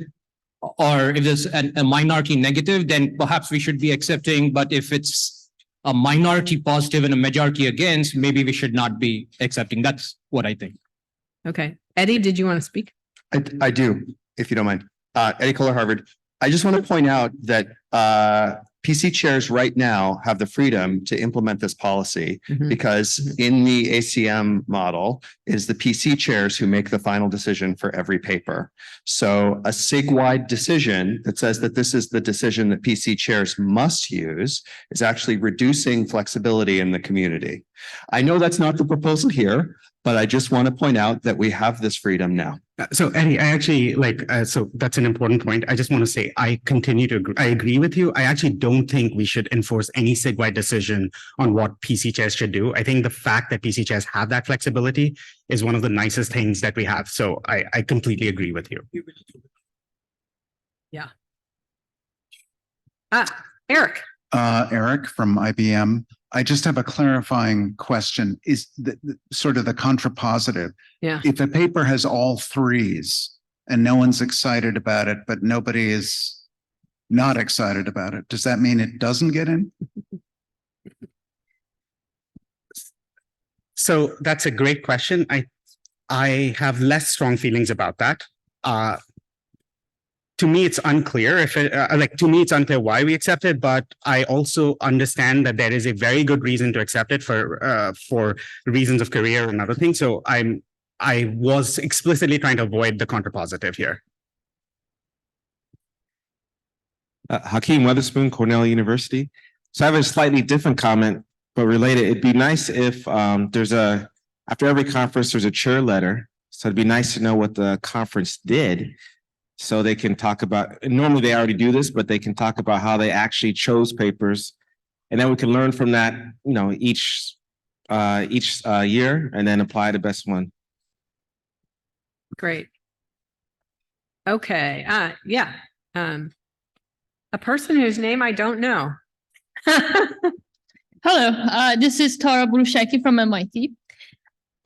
or if there's a minority negative, then perhaps we should be accepting. But if it's a minority positive and a majority against, maybe we should not be accepting. That's what I think. Okay. Eddie, did you want to speak? I do, if you don't mind. Eddie Kohler, Harvard. I just want to point out that PC chairs right now have the freedom to implement this policy because in the ACM model is the PC chairs who make the final decision for every paper. So a SIG-wide decision that says that this is the decision that PC chairs must use is actually reducing flexibility in the community. I know that's not the proposal here, but I just want to point out that we have this freedom now. So Eddie, I actually so that's an important point. I just want to say, I continue to agree. I agree with you. I actually don't think we should enforce any SIG-wide decision on what PC chairs should do. I think the fact that PC chairs have that flexibility is one of the nicest things that we have. So I completely agree with you. Yeah. Eric. Eric from IBM. I just have a clarifying question. Is the sort of the contrapositive? Yeah. If a paper has all threes and no one's excited about it, but nobody is not excited about it, does that mean it doesn't get in? So that's a great question. I have less strong feelings about that. To me, it's unclear if it, to me, it's unclear why we accept it, but I also understand that there is a very good reason to accept it for reasons of career and other things. So I was explicitly trying to avoid the contrapositive here. Hakeem Weatherspoon, Cornell University. So I have a slightly different comment, but related. It'd be nice if after every conference, there's a chair letter. So it'd be nice to know what the conference did. So they can talk about, normally they already do this, but they can talk about how they actually chose papers. And then we can learn from that, you know, each year and then apply the best one. Great. Okay. Yeah. A person whose name I don't know. Hello, this is Tara Brushaki from MIT.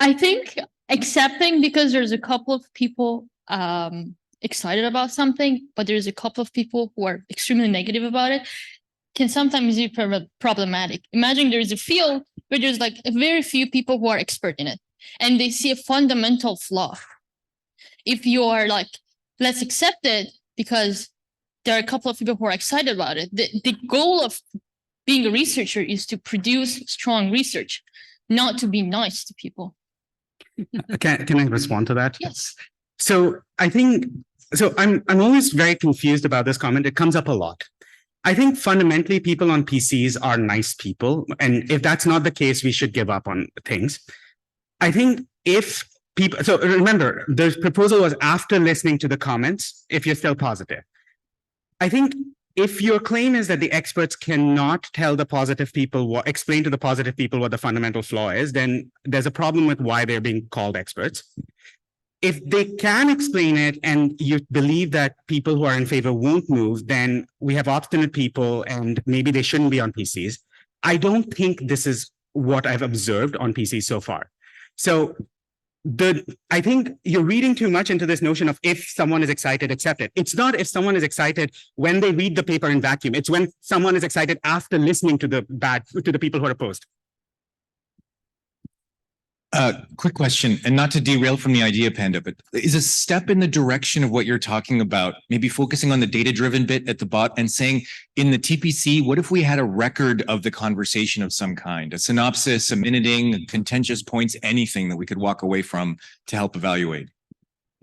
I think accepting because there's a couple of people excited about something, but there's a couple of people who are extremely negative about it, can sometimes be problematic. Imagine there's a field where there's like a very few people who are expert in it, and they see a fundamental flaw. If you are like, let's accept it because there are a couple of people who are excited about it. The goal of being a researcher is to produce strong research, not to be nice to people. Can I respond to that? Yes. So I think, so I'm always very confused about this comment. It comes up a lot. I think fundamentally people on PCs are nice people. And if that's not the case, we should give up on things. I think if people, so remember, the proposal was after listening to the comments, if you're still positive. I think if your claim is that the experts cannot tell the positive people, explain to the positive people what the fundamental flaw is, then there's a problem with why they're being called experts. If they can explain it and you believe that people who are in favor won't move, then we have obstinate people and maybe they shouldn't be on PCs. I don't think this is what I've observed on PCs so far. So I think you're reading too much into this notion of if someone is excited, accept it. It's not if someone is excited when they read the paper in vacuum. It's when someone is excited after listening to the people who are opposed. Quick question, and not to derail from the idea, Panda, but is a step in the direction of what you're talking about, maybe focusing on the data-driven bit at the bot and saying in the TPC, what if we had a record of the conversation of some kind, a synopsis, a minuting, contentious points, anything that we could walk away from to help evaluate?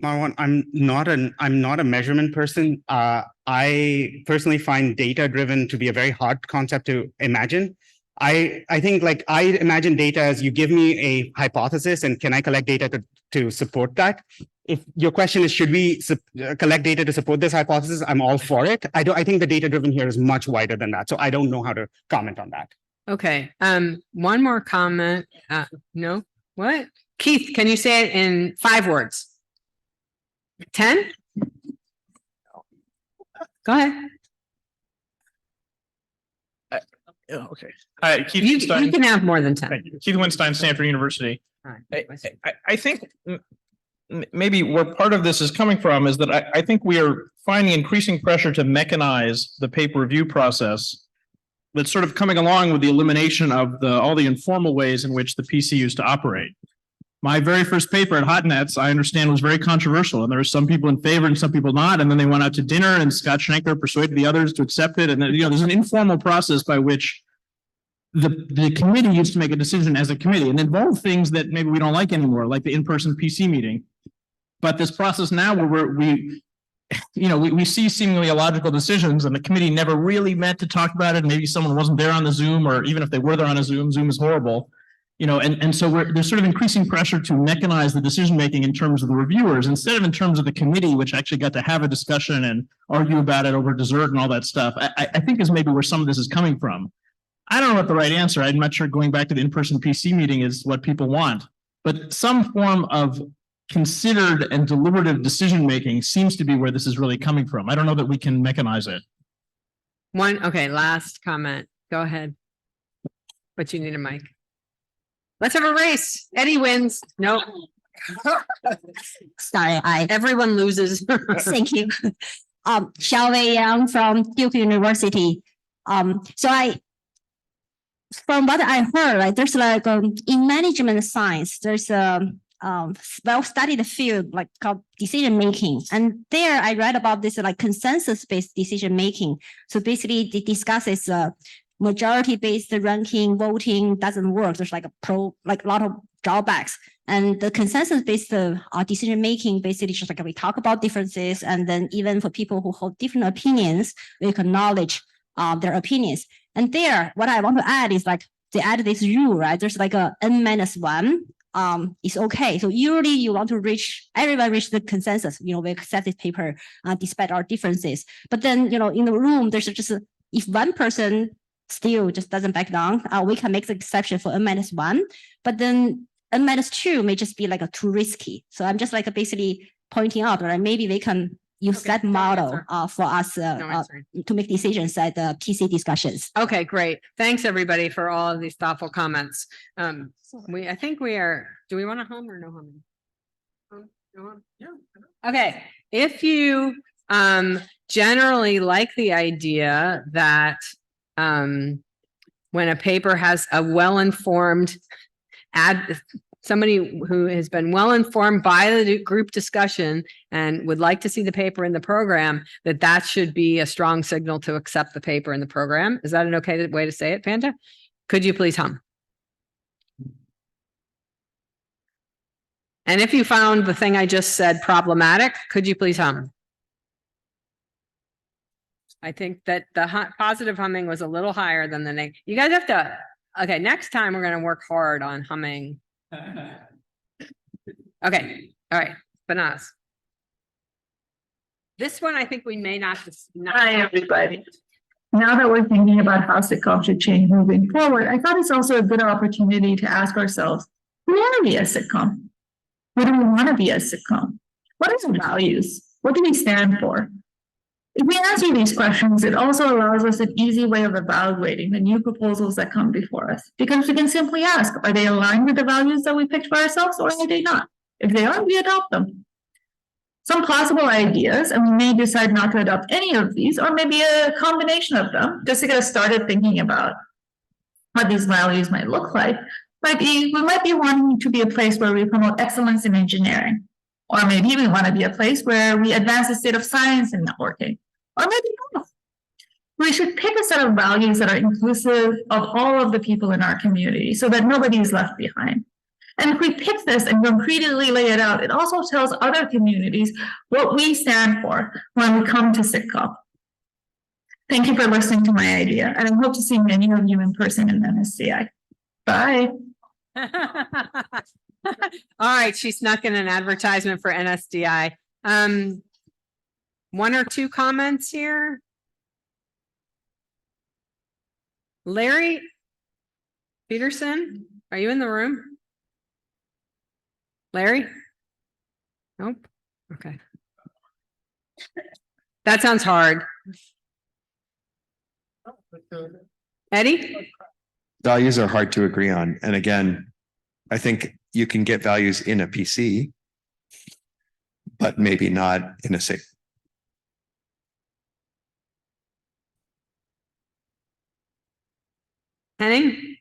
Marwan, I'm not a measurement person. I personally find data-driven to be a very hard concept to imagine. I think like I imagine data as you give me a hypothesis and can I collect data to support that? If your question is, should we collect data to support this hypothesis? I'm all for it. I think the data driven here is much wider than that. So I don't know how to comment on that. Okay. One more comment. No, what? Keith, can you say it in 5 words? 10? Go ahead. Okay. Hi, Keith You Winstein. can have more than 10. Thank you. Keith Winstein, Stanford University. Right. I think maybe where part of this is coming from is that I think we are finding increasing pressure to mechanize the paper review process that's sort of coming along with the elimination of all the informal ways in which the PC used to operate. My very first paper at Hotnets, I understand, was very controversial, and there were some people in favor and some people not. And then they went out to dinner, and Scott Schenker persuaded the others to accept it. And then, there's an informal process by which the committee used to make a decision as a committee and involve things that maybe we don't like anymore, like the in-person PC meeting. But this process now, where we see seemingly illogical decisions, and the committee never really meant to talk about it. Maybe someone wasn't there on the Zoom, or even if they were there on a Zoom, Zoom is horrible. And so there's sort of increasing pressure to mechanize the decision-making in terms of the reviewers instead of in terms of the committee, which actually got to have a discussion and argue about it over dessert and all that stuff. I think is maybe where some of this is coming from. I don't know what the right answer. I'm not sure going back to the in-person PC meeting is what people want, but some form of considered and deliberative decision-making seems to be where this is really coming from. I don't know that we can mechanize it. Okay, last comment. Go ahead. but you need a mic. Let's have a race. Eddie wins. No. Sorry, Everyone loses. thank you. Xiaowei Yang from Duke University. From what I heard, right, there's like in management science, there's a well-studied field like called decision making, and there I read about this like consensus-based decision making. So basically, they discuss it's majority-based ranking voting doesn't work. There's like a lot of drawbacks, and the consensus-based decision making basically just like we talk about differences, and then even for people who hold different opinions, we acknowledge their opinions. And there, what I want to add is like they add this rule, right? There's like a n-1 is okay. So usually you want to everyone reach the consensus, we accept this paper despite our differences. But then, in the room, there's just, if one person still just doesn't back down, we can make the exception for n-1, but then n-2 may just be like too risky. So I'm just like basically pointing out, right? Maybe they can use that model for us to make decisions at the PC discussions. Okay, great. Thanks everybody for all of these thoughtful comments. I think we are, do we want to hum or no humming? Okay, if you generally like the idea that when a paper has a well-informed somebody who has been well-informed by the group discussion and would like to see the paper in the program, that should be a strong signal to accept the paper in the program. Is that an okay way to say it, Panda? Could you please hum? And if you found the thing I just said problematic, could you please hum? I think that the positive humming was a little higher than the negative. You guys have to, okay, next time we're going to work hard on humming. Okay, all right, Bananas. This one, I think we may not. Hi, everybody. Now that we're thinking about how SIGCOMM should change moving forward, I thought it's also a good opportunity to ask ourselves, who are we as SIGCOMM? What do we want to be as SIGCOMM? What are our values? What do we stand for? If we answer these questions, it also allows us an easy way of evaluating the new proposals that come before us, because we can simply ask, are they aligned with the values that we picked for ourselves, or are they not? If they are, we adopt them. Some possible ideas, and we may decide not to adopt any of these, or maybe a combination of them, just to get us started thinking about what these values might look like. We might be wanting to be a place where we promote excellence in engineering, or maybe we want to be a place where we advance the state of science and networking. Or maybe both. We should pick a set of values that are inclusive of all of the people in our community so that nobody is left behind. And if we pick this and concretely lay it out, it also tells other communities what we stand for when we come to SIGCOMM. Thank you for listening to my idea, and I hope to see many of you in person in NSCI. Bye. All right, she snuck in an advertisement for NSDI. One or two comments here. Larry Peterson, are you in the room? Larry? Nope. Okay. That sounds hard. Eddie? Values are hard to agree on. And again, I think you can get values in a PC, but maybe not in a SIG. Henning?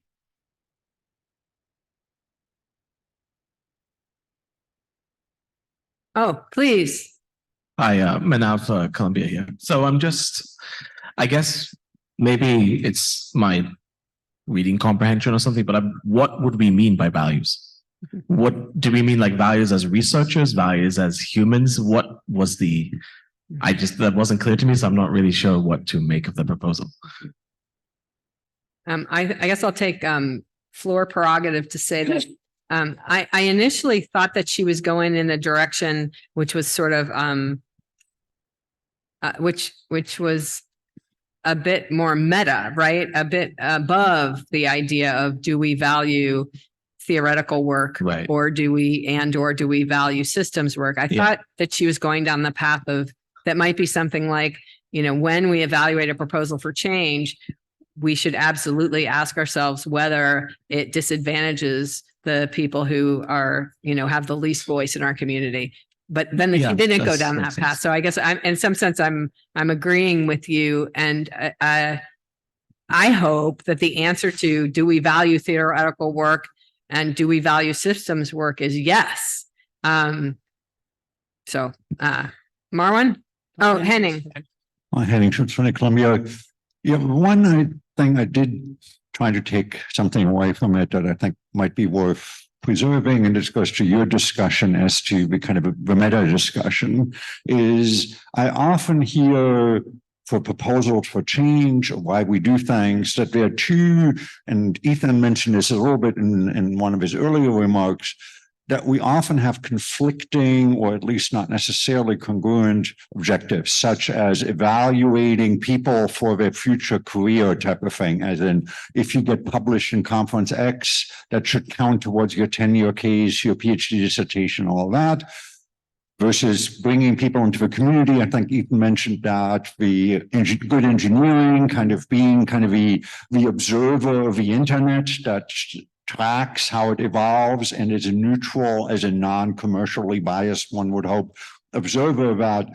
Oh, please. Hi, Manav, Columbia here. So I guess maybe it's my reading comprehension or something, but what would we mean by values? What do we mean, like values as researchers, values as humans? What was that wasn't clear to me, so I'm not really sure what to make of the proposal. I guess I'll take floor prerogative to say that I initially thought that she was going in a direction which was sort of which was a bit more meta, right? A bit above the idea of do we value theoretical work, right, or do we value systems work? I thought that she was going down the path of that might be something like, when we evaluate a proposal for change, we should absolutely ask ourselves whether it disadvantages the people who are, have the least voice in our community. But then he didn't go down that path. So I guess in some sense, I'm agreeing with you. And I hope that the answer to, do we value theoretical work and do we value systems work, is yes. So Marwan? Oh, Henning. Henning from Columbia. Yeah, one thing I did try to take something away from it that I think might be worth preserving, and this goes to your discussion as to the kind of the meta discussion, is I often hear for proposals for change or why we do things that there are two, and Ethan mentioned this a little bit in one of his earlier remarks, that we often have conflicting, or at least not necessarily congruent objectives, such as evaluating people for their future career type of thing. As in, if you get published in conference X, that should count towards your tenure case, your PhD dissertation, all that, versus bringing people into the community. I think Ethan mentioned that the good engineering kind of being kind of the observer of the internet that tracks how it evolves and is a neutral, as a non-commercially biased, one would hope, observer of that.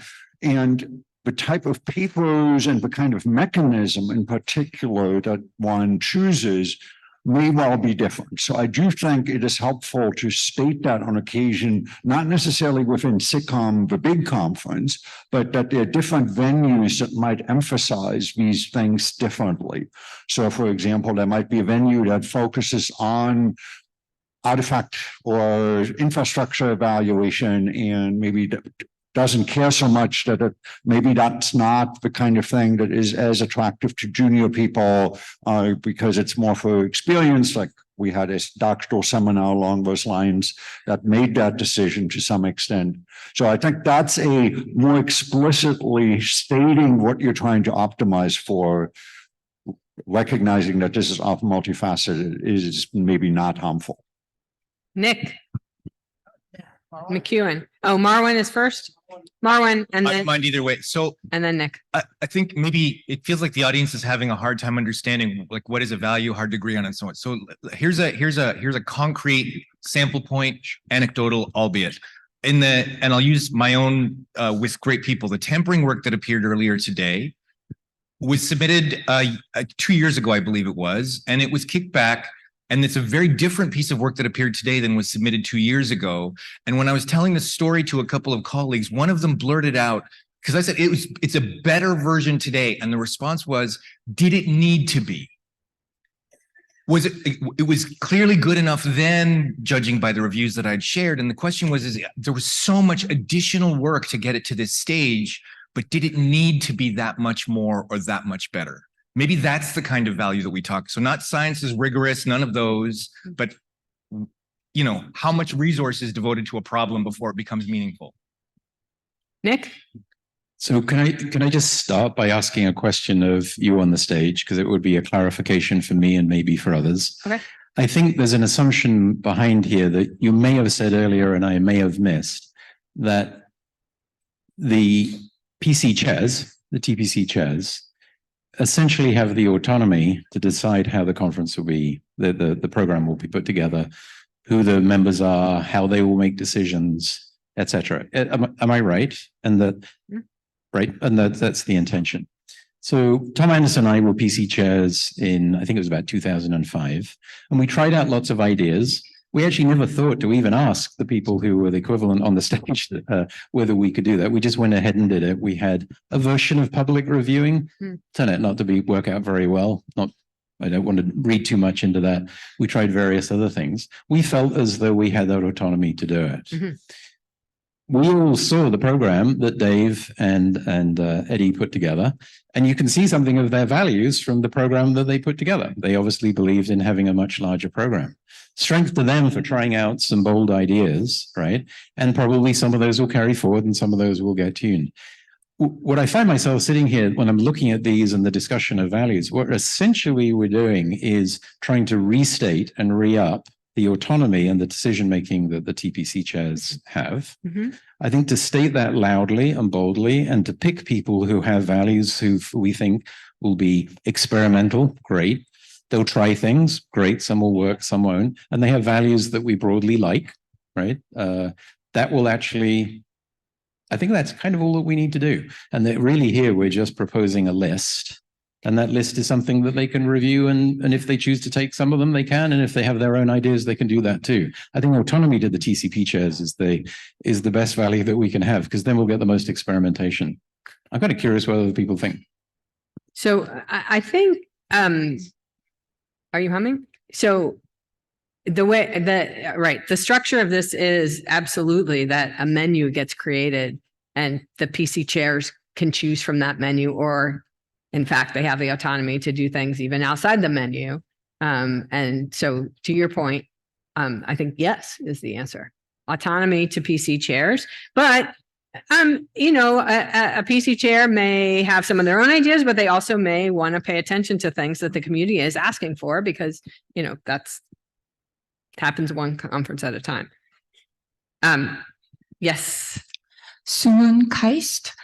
And the type of papers and the kind of mechanism in particular that one chooses may well be different. So I do think it is helpful to state that on occasion, not necessarily within SIGCOMM', the big conference, but that there are different venues that might emphasize these things differently. So for example, there might be a venue that focuses on artifact or infrastructure evaluation, and maybe doesn't care so much that maybe that's not the kind of thing that is as attractive to junior people because it's more for experience. Like we had a doctoral seminar along those lines that made that decision to some extent. So I think that's a more explicitly stating what you're trying to optimize for, recognizing that this is often multifaceted, is maybe not harmful. Nick McEwen. Oh, Marwan is first. Marwan, and then mind either way. So, and then Nick. I think maybe it feels like the audience is having a hard time understanding like what is a value, hard to agree on, and so on. So here's a concrete sample point, anecdotal, albeit. And I'll use my own with great people. The tampering work that appeared earlier today was submitted 2 years ago, I believe it was, and it was kicked back. And it's a very different piece of work that appeared today than was submitted 2 years ago. And when I was telling the story to a couple of colleagues, one of them blurted out, because I said it's a better version today. And the response was, did it need to be? Was it was clearly good enough then, judging by the reviews that I'd shared. And the question was, there was so much additional work to get it to this stage, but did it need to be that much more or that much better? Maybe that's the kind of value that we talk. So not science is rigorous, none of those, but how much resource is devoted to a problem before it becomes meaningful? Nick? So can I just start by asking a question of you on the stage, because it would be a clarification for me and maybe for others. Okay. I think there's an assumption behind here that you may have said earlier and I may have missed, that the PC chairs, the TPC chairs, essentially have the autonomy to decide how the conference will be, the program will be put together, who the members are, how they will make decisions, etc. Am I right? And that, right? And that's the intention. So Tom Anderson and I were PC chairs in, I think it was about 2005, and we tried out lots of ideas. We actually never thought to even ask the people who were the equivalent on the stage whether we could do that. We just went ahead and did it. We had a version of public reviewing, turned out not to work out very well. I don't want to read too much into that. We tried various other things. We felt as though we had that autonomy to do it. We all saw the program that Dave and Eddie put together, and you can see something of their values from the program that they put together. They obviously believed in having a much larger program. Strength to them for trying out some bold ideas, right? And probably some of those will carry forward and some of those will get tuned. What I find myself sitting here when I'm looking at these and the discussion of values, what essentially we're doing is trying to restate and re-up the autonomy and the decision-making that the TPC chairs have. I think to state that loudly and boldly and to pick people who have values who we think will be experimental, great. They'll try things, great. Some will work, some won't. And they have values that we broadly like, right? That will actually, I think that's kind of all that we need to do. And that really here, we're just proposing a list. And that list is something that they can review. And if they choose to take some of them, they can. And if they have their own ideas, they can do that too. I think autonomy to the TCP chairs is the best value that we can have, because then we'll get the most experimentation. I'm kind of curious what other people think. So I think, are you humming? So the structure of this is absolutely that a menu gets created and the PC chairs can choose from that menu, or in fact, they have the autonomy to do things even outside the menu. And so to your point, I think yes is the answer. Autonomy to PC chairs, but you know, a PC chair may have some of their own ideas, but they also may want to pay attention to things that the community is asking for, because, you know, that's happens one conference at a time. Yes. Suman Keist.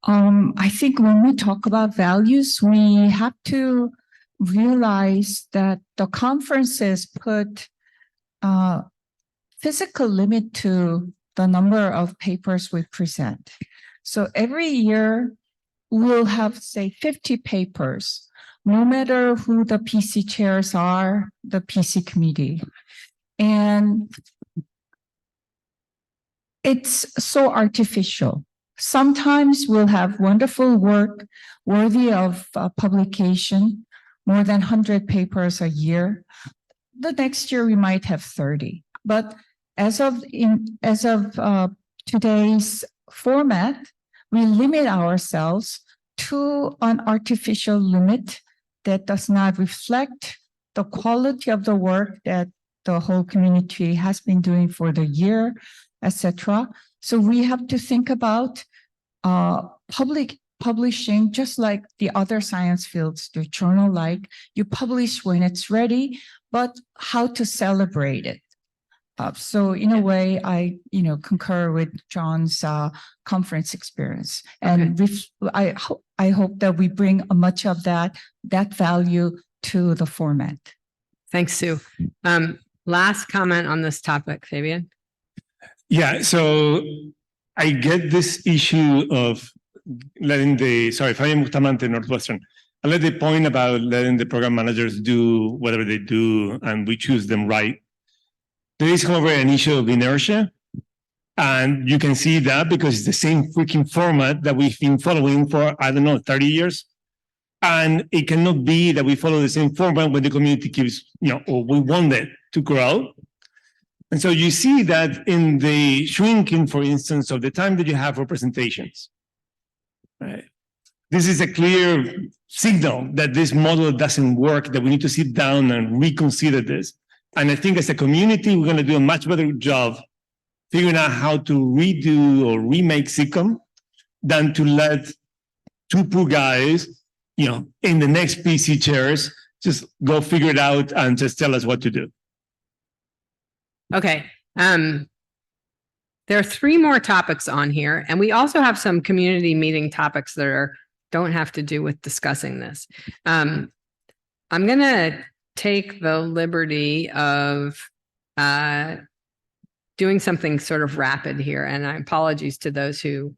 I think when we talk about values, we have to realize that the conferences put physical limit to the number of papers we present. So every year we'll have, say, 50 papers, no matter who the PC chairs are, the PC committee. And it's so artificial. Sometimes we'll have wonderful work worthy of publication, more than 100 papers a year. The next year we might have 30. But as of today's format, we limit ourselves to an artificial limit that does not reflect the quality of the work that the whole community has been doing for the year, etc. So we have to think about public publishing, just like the other science fields, the journal, like you publish when it's ready, but how to celebrate it. So in a way, I concur with John's conference experience, and I hope that we bring much of that value to the format. Thanks, Sue. Last comment on this topic, Fabian. Yeah, so I get this issue of letting Fabian Bustamante, Northwestern. I let the point about letting the program managers do whatever they do and we choose them right. There is, however, an issue of inertia. And you can see that because it's the same freaking format that we've been following for, 30 years. And it cannot be that we follow the same format when the community keeps, or we want it to grow. And so you see that in the shrinking, for instance, of the time that you have for presentations. Right? This is a clear signal that this model doesn't work, that we need to sit down and reconsider this. And I think as a community, we're going to do a much better job figuring out how to redo or remake SIGCOMM' than to let two poor guys, in the next PC chairs, just go figure it out and just tell us what to do. Okay. There are 3 more topics on here, and we also have some community meeting topics that don't have to do with discussing this. I'm going to take the liberty of doing something sort of rapid here, and apologies to those who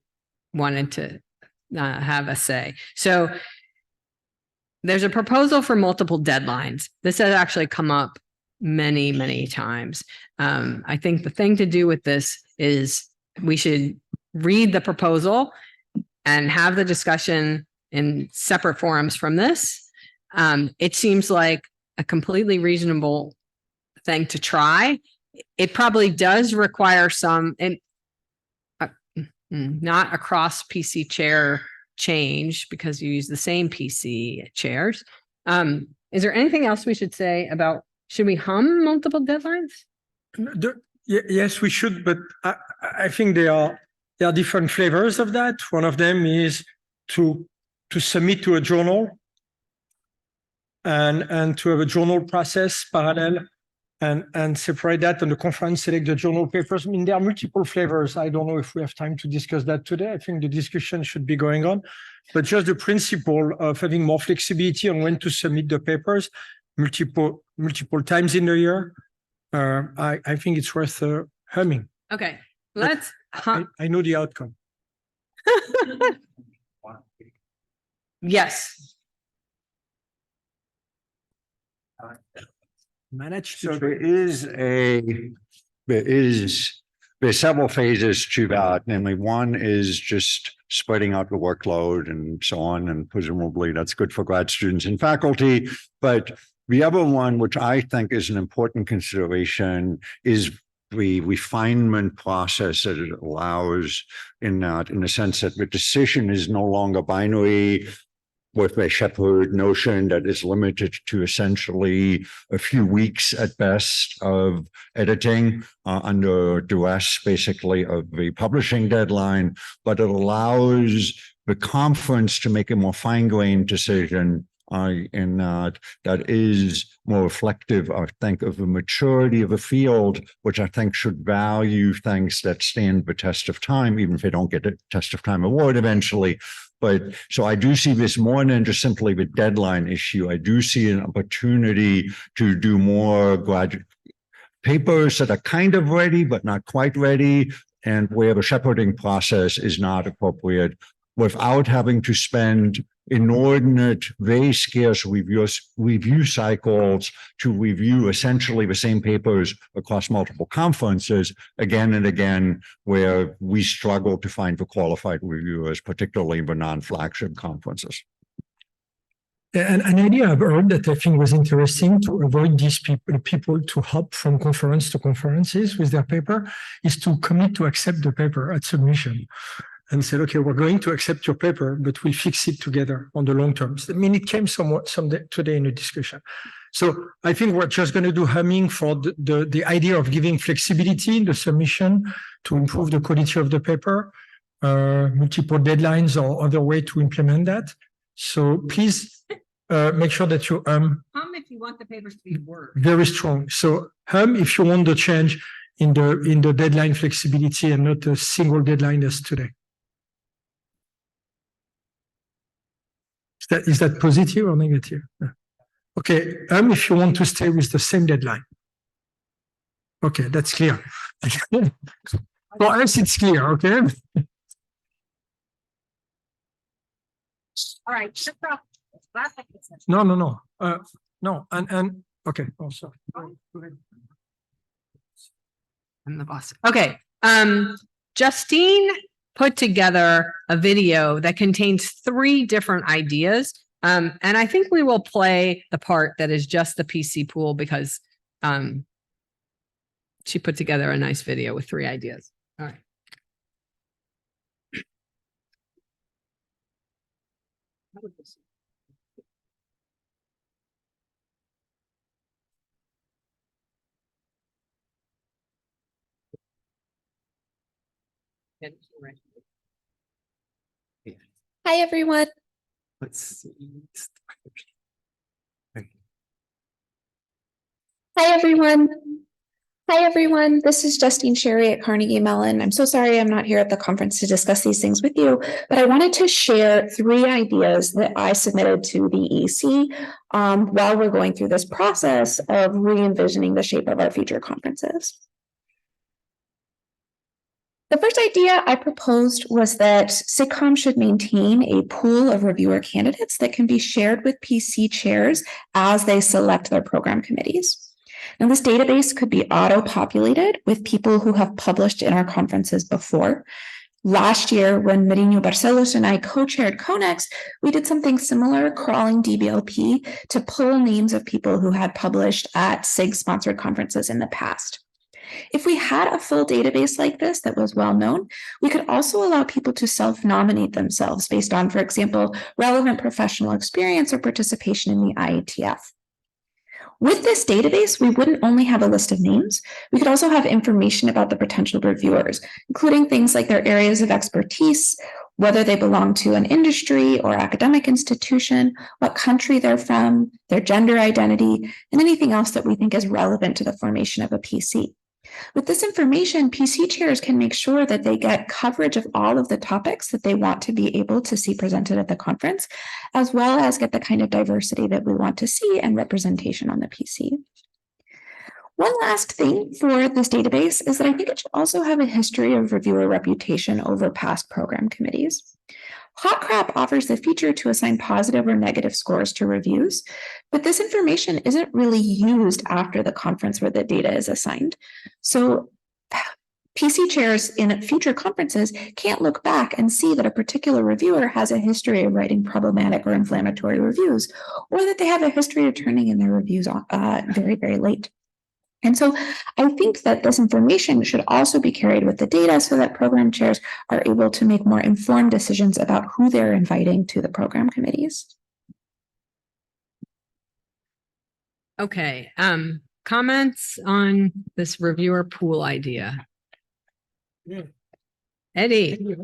wanted to have a say. So there's a proposal for multiple deadlines. This has actually come up many, many times. I think the thing to do with this is we should read the proposal and have the discussion in separate forums from this. It seems like a completely reasonable thing to try. It probably does require some, not across PC chair change because you use the same PC chairs. Is there anything else we should say about, should we hum multiple deadlines? Yes, we should, but I think there are different flavors of that. One of them is to submit to a journal and to have a journal process parallel and separate that on the conference, select the journal papers. I mean, there are multiple flavors. I don't know if we have time to discuss that today. I think the discussion should be going on, but just the principle of having more flexibility on when to submit the papers multiple times in the year. I think it's worth humming. Okay, let's. I know the outcome. Yes. Manage. So there's several phases to that. Namely, one is just spreading out the workload and so on, and presumably that's good for grad students and faculty. But the other one, which I think is an important consideration, is the refinement process that it allows in the sense that the decision is no longer binary, with a shepherd notion that is limited to essentially a few weeks at best of editing under duress, basically, of the publishing deadline, but it allows the conference to make a more fine-grained decision in that is more reflective, I think, of the maturity of the field, which I think should value things that stand the test of time, even if they don't get a test of time award eventually. But so I do see this more than just simply the deadline issue. I do see an opportunity to do more graduate papers that are kind of ready, but not quite ready, and where the shepherding process is not appropriate, without having to spend inordinate, very scarce review cycles to review essentially the same papers across multiple conferences again and again, where we struggle to find the qualified reviewers, particularly the non-flagship conferences. And an idea I've heard that I think was interesting to avoid these people to hop from conference to conferences with their paper is to commit to accept the paper at submission. And said, okay, we're going to accept your paper, but we'll fix it together on the long term. I mean, it came someday today in the discussion. So I think we're just going to do humming for the idea of giving flexibility in the submission to improve the quality of the paper, multiple deadlines or other way to implement that. So please make sure that you Hum if you want the papers to be Word. Very strong. So hum if you want the change in the deadline flexibility and not a single deadline as today. Is that positive or negative? Okay, if you want to stay with the same deadline. Okay, that's clear. For us, it's clear, okay? All right. No. No, and okay, oh, sorry. I'm the boss. Okay, Justine put together a video that contains 3 different ideas. And I think we will play the part that is just the PC pool because she put together a nice video with 3 ideas. All right. Hi, everyone. Let's see. Hi, everyone. Hi, everyone. This is Justine Sherry at Carnegie Mellon. I'm so sorry I'm not here at the conference to discuss these things with you, but I wanted to share 3 ideas that I submitted to the EC while we're going through this process of re-envisioning the shape of our future conferences. The first idea I proposed was that SIGCOMM should maintain a pool of reviewer candidates that can be shared with PC chairs as they select their program committees. Now, this database could be auto-populated with people who have published in our conferences before. Last year, when Marinho Barcelos and I co-chaired CONEX, we did something similar, crawling DBLP to pull names of people who had published at SIG-sponsored conferences in the past. If we had a full database like this that was well known, we could also allow people to self-nominate themselves based on, for example, relevant professional experience or participation in the IETF. With this database, we wouldn't only have a list of names, we could also have information about the potential reviewers, including things like their areas of expertise, whether they belong to an industry or academic institution, what country they're from, their gender identity, and anything else that we think is relevant to the formation of a PC. With this information, PC chairs can make sure that they get coverage of all of the topics that they want to be able to see presented at the conference, as well as get the kind of diversity that we want to see and representation on the PC. One last thing for this database is that I think it should also have a history of reviewer reputation over past program committees. HotCrap offers the feature to assign positive or negative scores to reviews, but this information isn't really used after the conference where the data is assigned. So PC chairs in future conferences can't look back and see that a particular reviewer has a history of writing problematic or inflammatory reviews, or that they have a history of turning in their reviews very, very late. And so I think that this information should also be carried with the data so that program chairs are able to make more informed decisions about who they're inviting to the program committees. Okay, comments on this reviewer pool idea? Eddie.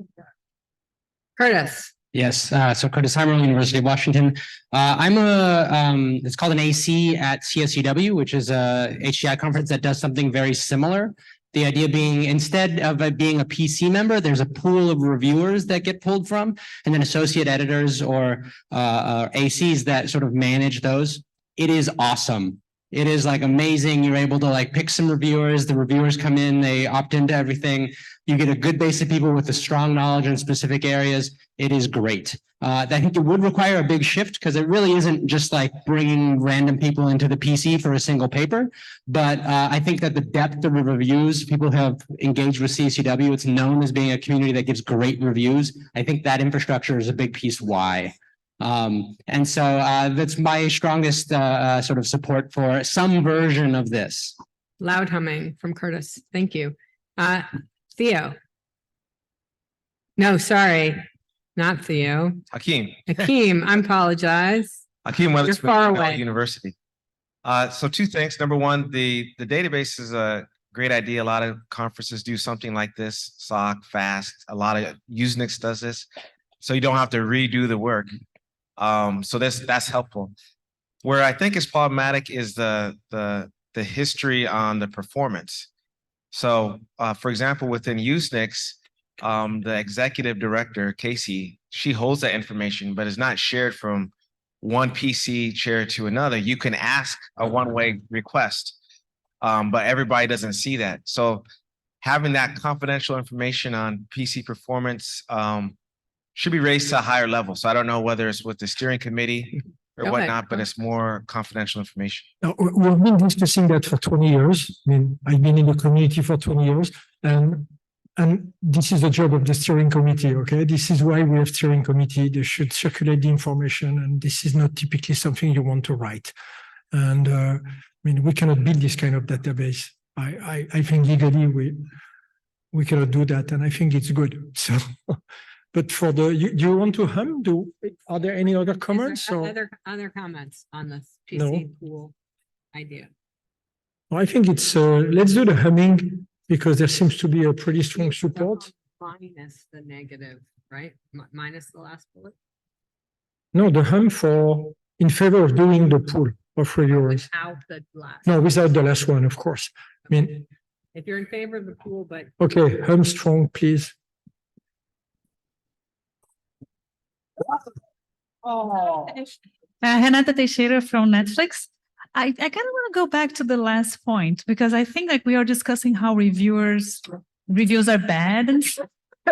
Curtis. Yes, so Curtis Heimerl, University of Washington. It's called an AC at CSUW, which is a HDI conference that does something very similar. The idea being, instead of it being a PC member, there's a pool of reviewers that get pulled from, and then associate editors or ACs that sort of manage those. It is awesome. It is like amazing. You're able to like pick some reviewers. The reviewers come in, they opt into everything. You get a good base of people with a strong knowledge in specific areas. It is great. I think it would require a big shift because it really isn't just like bringing random people into the PC for a single paper. But I think that the depth of the reviews, people have engaged with CSUW. It's known as being a community that gives great reviews. I think that infrastructure is a big piece why. And so that's my strongest sort of support for some version of this. Loud humming from Curtis. Thank you. Theo. No, sorry, not Theo. Hakeem. Hakeem, I apologize. Hakeem You're far away. University. So two things. Number one, the database is a great idea. A lot of conferences do something like this. SOC, FAST, a lot of Usenix does this. So you don't have to redo the work. So that's helpful. Where I think is problematic is the history on the performance. So, for example, within Usenix, the executive director, Casey, she holds that information, but is not shared from one PC chair to another. You can ask a one-way request, but everybody doesn't see that. So having that confidential information on PC performance should be raised to a higher level. So I don't know whether it's with the steering committee or whatnot, but it's more confidential information. Now, we've been discussing that for 20 years. I mean, I've been in the community for 20 years, and this is the job of the steering committee, okay? This is why we have steering committee. They should circulate the information, and this is not typically something you want to write. And I mean, we cannot build this kind of database. I think legally we cannot do that, and I think it's good. So, but for the, you want to hum? Are there any other comments? Other comments on this PC pool idea? I think it's, let's do the humming because there seems to be a pretty strong support. Minus the negative, right? Minus the last bullet? No, the hum in favor of doing the pool of reviewers. Without the last. No, without the last one, of course. I mean. If you're in favor of the pool, but. Okay, hum strong, please. Renata Teixeira from Netflix. I kind of want to go back to the last point because I think like we are discussing how reviews are bad and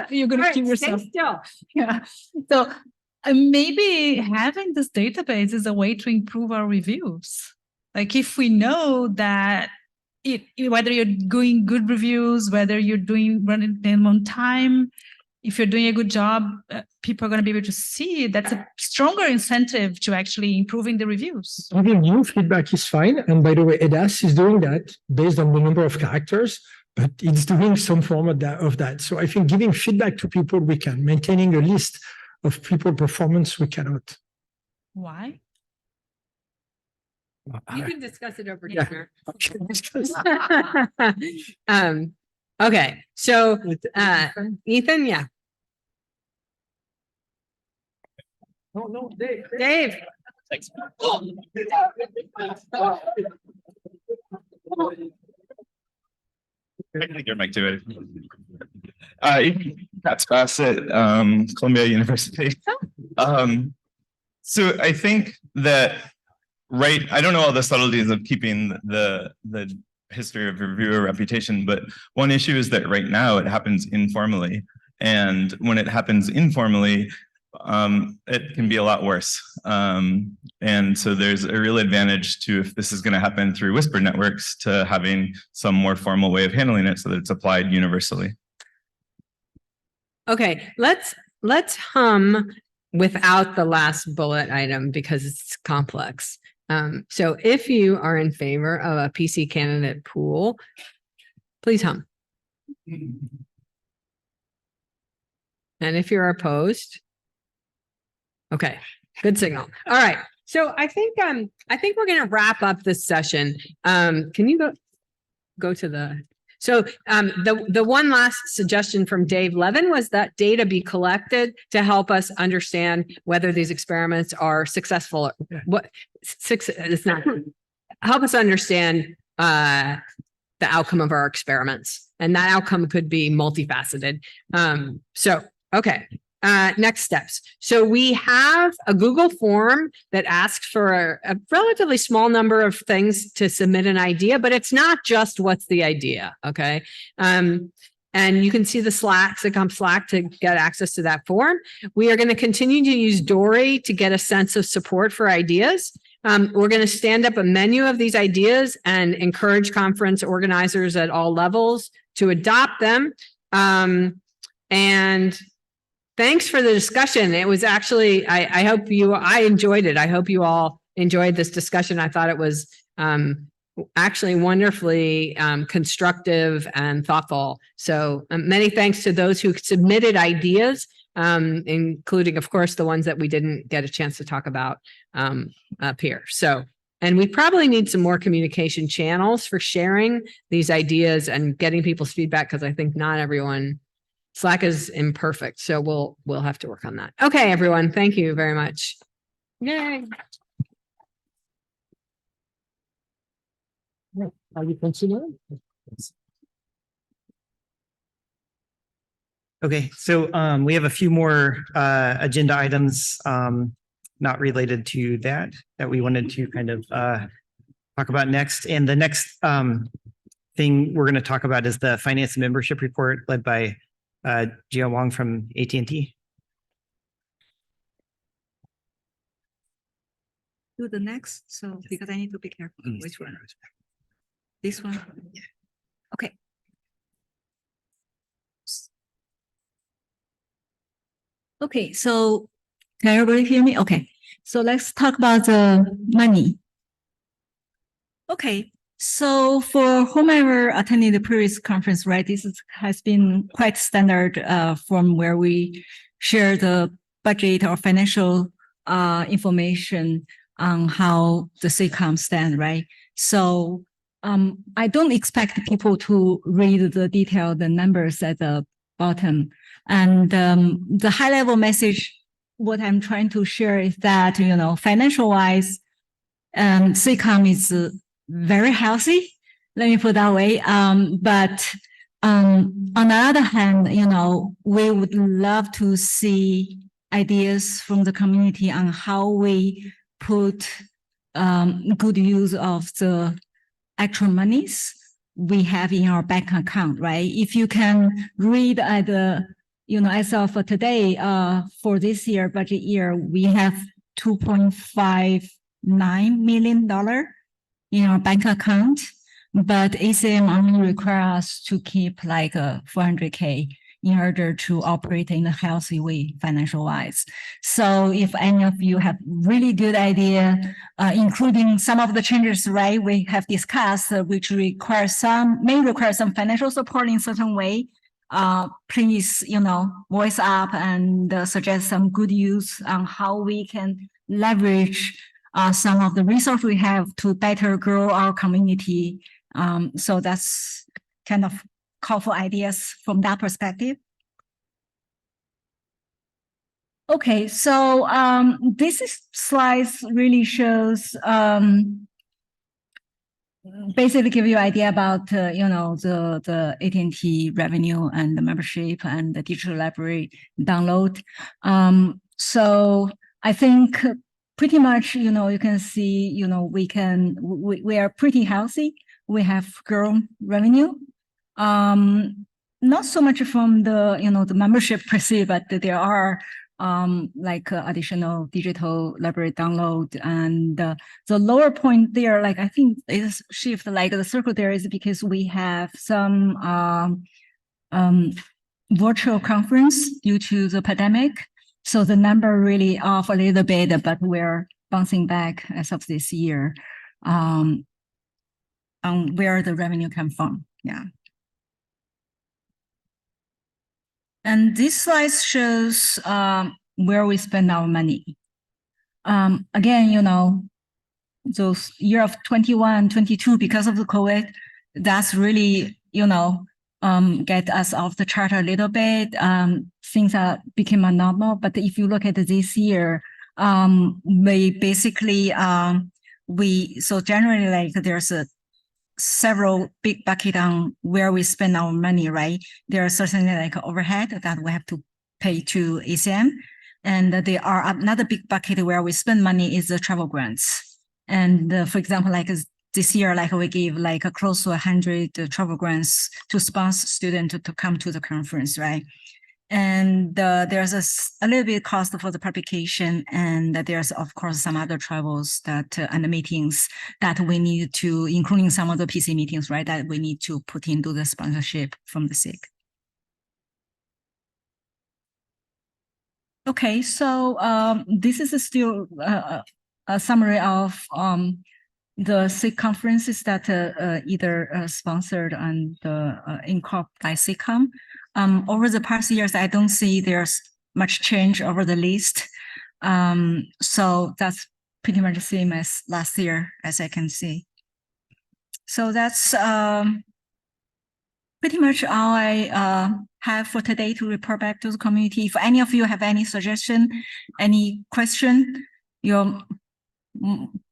you're going to keep yourself. Still. Yeah. So maybe having this database is a way to improve our reviews. Like if we know that whether you're doing good reviews, whether you're running them on time, if you're doing a good job, people are going to be able to see that's a stronger incentive to actually improving the reviews. Giving new feedback is fine. And by the way, EDAS is doing that based on the number of characters, but it's doing some form of that. So I think giving feedback to people, we can. Maintaining a list of people performance, we cannot. Why? You can discuss it over Yeah. dinner. Okay, so Ethan, yeah. Oh, no, Dave. Dave. Thanks. Your mic to it. Pat Bassett, Columbia University. So I think that, right, I don't know all the subtleties of keeping the history of reviewer reputation, but one issue is that right now it happens informally. And when it happens informally, it can be a lot worse. And so there's a real advantage to, if this is going to happen through whisper networks, to having some more formal way of handling it so that it's applied universally. Okay, let's hum without the last bullet item because it's complex. So if you are in favor of a PC candidate pool, please hum. And if you're opposed, okay, good signal. All right. So I think we're going to wrap up this session. Can you go to the, so the one last suggestion from Dave Levin was that data be collected to help us understand whether these experiments are successful. It's not help us understand the outcome of our experiments, and that outcome could be multifaceted. Okay. Next steps. So we have a Google form that asks for a relatively small number of things to submit an idea, but it's not just what's the idea. Okay. And you can see the SIGCOMM Slack to get access to that form. We are going to continue to use Dory to get a sense of support for ideas. We're going to stand up a menu of these ideas and encourage conference organizers at all levels to adopt them. And thanks for the discussion. It was actually, I enjoyed it. I hope you all enjoyed this discussion. I thought it was actually wonderfully constructive and thoughtful. So many thanks to those who submitted ideas, including, of course, the ones that we didn't get a chance to talk about up here. So, and we probably need some more communication channels for sharing these ideas and getting people's feedback, because I think not everyone, Slack is imperfect. So we'll have to work on that. Okay, everyone. Thank you very much. Yay. Are you considering? Okay, so we have a few more agenda items not related to that we wanted to kind of talk about next. And the next thing we're going to talk about is the finance and membership report led by Jia Wang from AT&T. Do the next, so because I need to be careful which one. This one. Okay. Okay, so can everybody hear me? Okay, so let's talk about the money. Okay, so for whomever attended the previous conference, right, has been quite standard from where we share the budget or financial information on how the SIGCOMM stand, right? So I don't expect people to read the detailed numbers at the bottom. And the high level message, what I'm trying to share is that, you know, financial wise, SIGCOMM is very healthy. Let me put it that way. But on the other hand, you know, we would love to see ideas from the community on how we put good use of the actual monies we have in our bank account, right? If you can read at the, you know, as of today, for this year, budget year, we have $2.59 million in our bank account, but ACM only requires us to keep like $400K in order to operate in a healthy way, financial wise. So if any of you have really good idea, including some of the changes, right, we have discussed, which may require some financial support in certain way, please, you know, voice up and suggest some good use on how we can leverage some of the resources we have to better grow our community. So that's kind of call for ideas from that perspective. Okay, so slides really shows basically give you idea about the AT&T revenue and the membership and the digital library download. So I think pretty much you can see we are pretty healthy. We have grown revenue. Not so much from the membership per se, but there are additional digital library download, and the lower point there, I think is shift, the circle there is because we have some virtual conference due to the pandemic. So the number really off a little bit, but we're bouncing back as of this year on where the revenue come from. Yeah. And this slide shows where we spend our money. Again, those year of 21, 22, because of the COVID, that's really, get us off the chart a little bit. Things became a normal. But if you look at this year, we basically, so generally, there's several big bucket on where we spend our money, right? There are certainly overhead that we have to pay to ACM. And there are another big bucket where we spend money is the travel grants. And for example, this year, we gave close to 100 travel grants to sponsor students to come to the conference, right? And there's a little bit cost for the publication, and there's of course some other travels that and the meetings that we need to, including some of the PC meetings, right? That we need to put into the sponsorship from the SIG. Okay, so this is still a summary of the SIG conferences that either sponsored and incorporated by SIGCOMM. Over the past years, I don't see there's much change over the list. So that's pretty much the same as last year, as I can see. So that's pretty much all I have for today to report back to the community. If any of you have any suggestion, any question, you're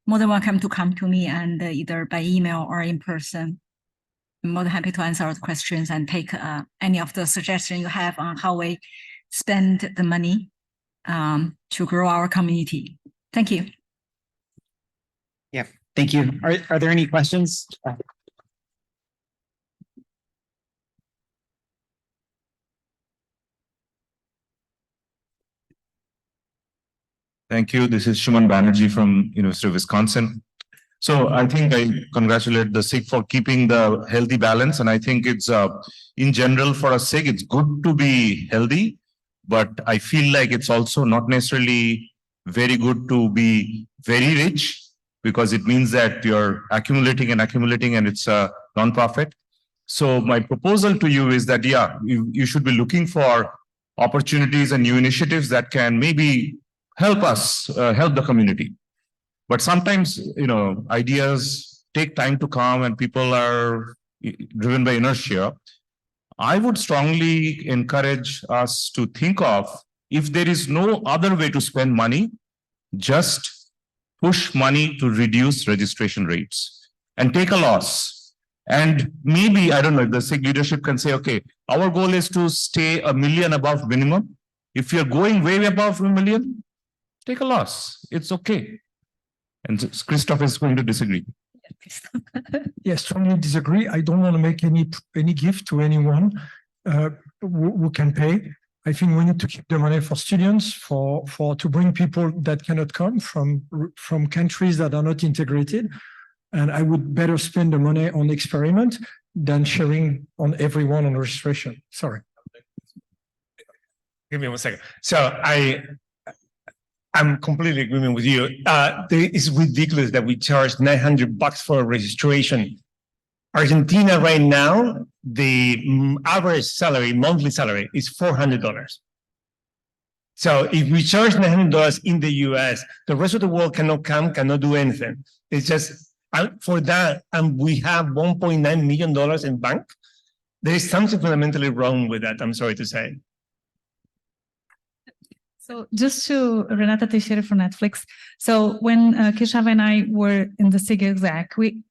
more than welcome to come to me, and either by email or in person. I'm more than happy to answer all the questions and take any of the suggestions you have on how we spend the money to grow our community. Thank you. Yeah, thank you. Are there any questions? Thank you. This is Shuman Banerjee from University of Wisconsin. So I think I congratulate the SIG for keeping the healthy balance. And I think it's in general for a SIG, it's good to be healthy, but I feel like it's also not necessarily very good to be very rich, because it means that you're accumulating and it's a nonprofit. So my proposal to you is that, yeah, you should be looking for opportunities and new initiatives that can maybe help us, help the community. But sometimes, ideas take time to come and people are driven by inertia. I would strongly encourage us to think of, if there is no other way to spend money, just push money to reduce registration rates and take a loss. And maybe, I don't know, if the SIG leadership can say, okay, our goal is to stay $1 million above minimum. If you're going way above $1 million, take a loss. It's okay. And Christoph is going to disagree. Yes, strongly disagree. I don't want to make any gift to anyone who can pay. I think we need to keep the money for students, to bring people that cannot come from countries that are not integrated. And I would better spend the money on experiment than sharing on everyone on registration. Sorry. Give me 1 second. So I'm completely agreeing with you. It's ridiculous that we charge $900 for registration. Argentina right now, the average salary, monthly salary, is $400. So if we charge $900 in the US, the rest of the world cannot come, cannot do anything. It's just for that, and we have $1.9 million in bank. There is something fundamentally wrong with that, I'm sorry to say. So just to Renata Teixeira from Netflix. So when Keshava and I were in the SIG exec, we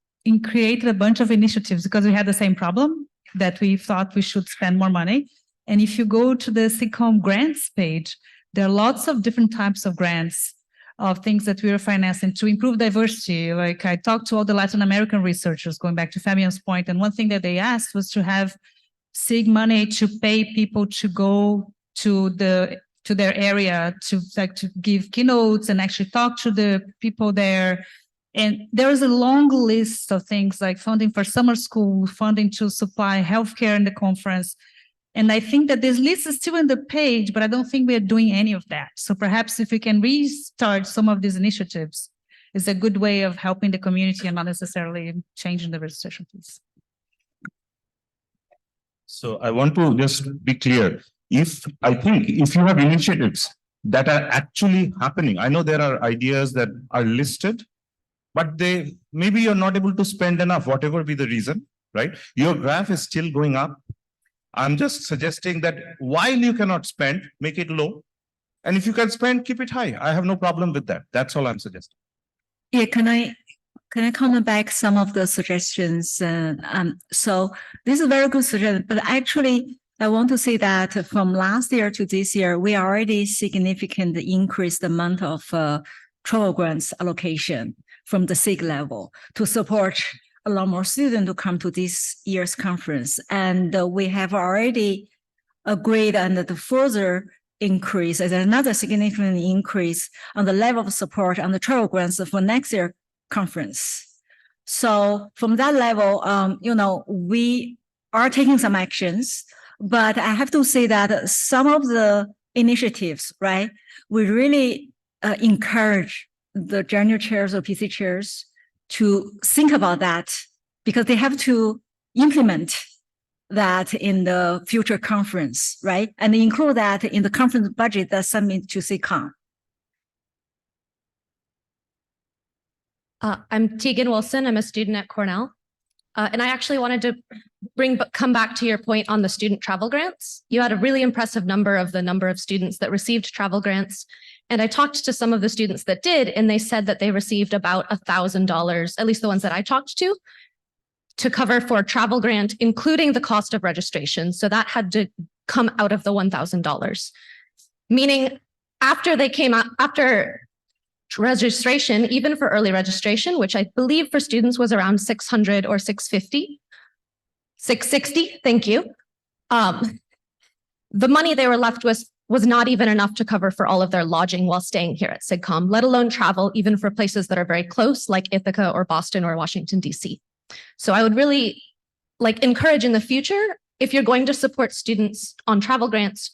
created a bunch of initiatives because we had the same problem that we thought we should spend more money. And if you go to the SIGCOMM grants page, there are lots of different types of grants of things that we are financing to improve diversity. Like I talked to all the Latin American researchers, going back to Fabian's point, and one thing that they asked was to have SIG money to pay people to go to their area to give keynotes and actually talk to the people there. And there is a long list of things like funding for summer school, funding to supply healthcare in the conference. And I think that this list is still on the page, but I don't think we are doing any of that. So perhaps if we can restart some of these initiatives, it's a good way of helping the community and not necessarily changing the registration fees. So I want to just be clear. I think if you have initiatives that are actually happening, I know there are ideas that are listed, but maybe you're not able to spend enough, whatever be the reason, right? Your graph is still going up. I'm just suggesting that while you cannot spend, make it low. And if you can spend, keep it high. I have no problem with that. That's all I'm suggesting. Yeah, can I comment back some of the suggestions? So this is a very good suggestion, but actually I want to say that from last year to this year, we already significantly increased the amount of travel grants allocation from the SIG level to support a lot more students to come to this year's conference. And we have already agreed on the further increase as another significant increase on the level of support on the travel grants for next year conference. So from that level, we are taking some actions, but I have to say that some of the initiatives, right, we really encourage the general chairs or PC chairs to think about that because they have to implement that in the future conference, right? And include that in the conference budget that's submitted to SIGCOMM. I'm Tegan Wilson. I'm a student at Cornell. And I actually wanted to come back to your point on the student travel grants. You had a really impressive number of the number of students that received travel grants. And I talked to some of the students that did, and they said that they received about $1,000, at least the ones that I talked to cover for a travel grant, including the cost of registration. So that had to come out of the $1,000. Meaning after they came out, after registration, even for early registration, which I believe for students was around 600 or 650, 660, thank you. The money they were left with was not even enough to cover for all of their lodging while staying here at SIGCOMM, let alone travel even for places that are very close like Ithaca or Boston or Washington, DC. So I would really encourage in the future, if you're going to support students on travel grants,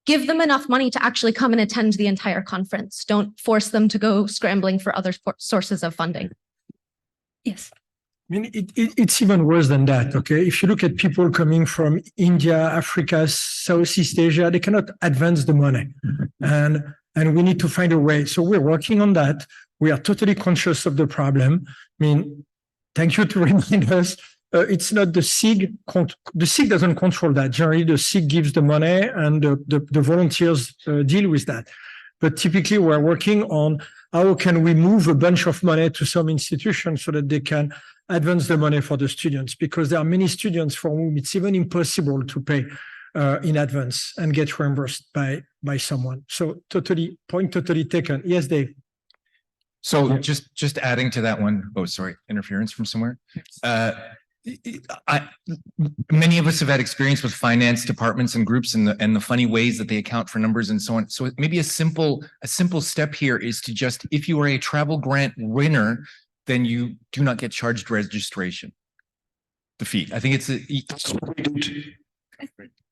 give them enough money to actually come and attend the entire conference. Don't force them to go scrambling for other sources of funding. Yes. I mean, it's even worse than that, okay? If you look at people coming from India, Africa, Southeast Asia, they cannot advance the money. And we need to find a way. So we're working on that. We are totally conscious of the problem. I mean, thank you to remind us. It's not the SIG. The SIG doesn't control that. Generally, the SIG gives the money and the volunteers deal with that. But typically, we're working on how can we move a bunch of money to some institutions so that they can advance the money for the students, because there are many students for whom it's even impossible to pay in advance and get reimbursed by someone. So totally taken. Yes, Dave. So just adding to that one. Oh, sorry, interference from somewhere. Many of us have had experience with finance departments and groups and the funny ways that they account for numbers and so on. So maybe a simple step here is to just, if you are a travel grant winner, then you do not get charged registration, the fee. I think it's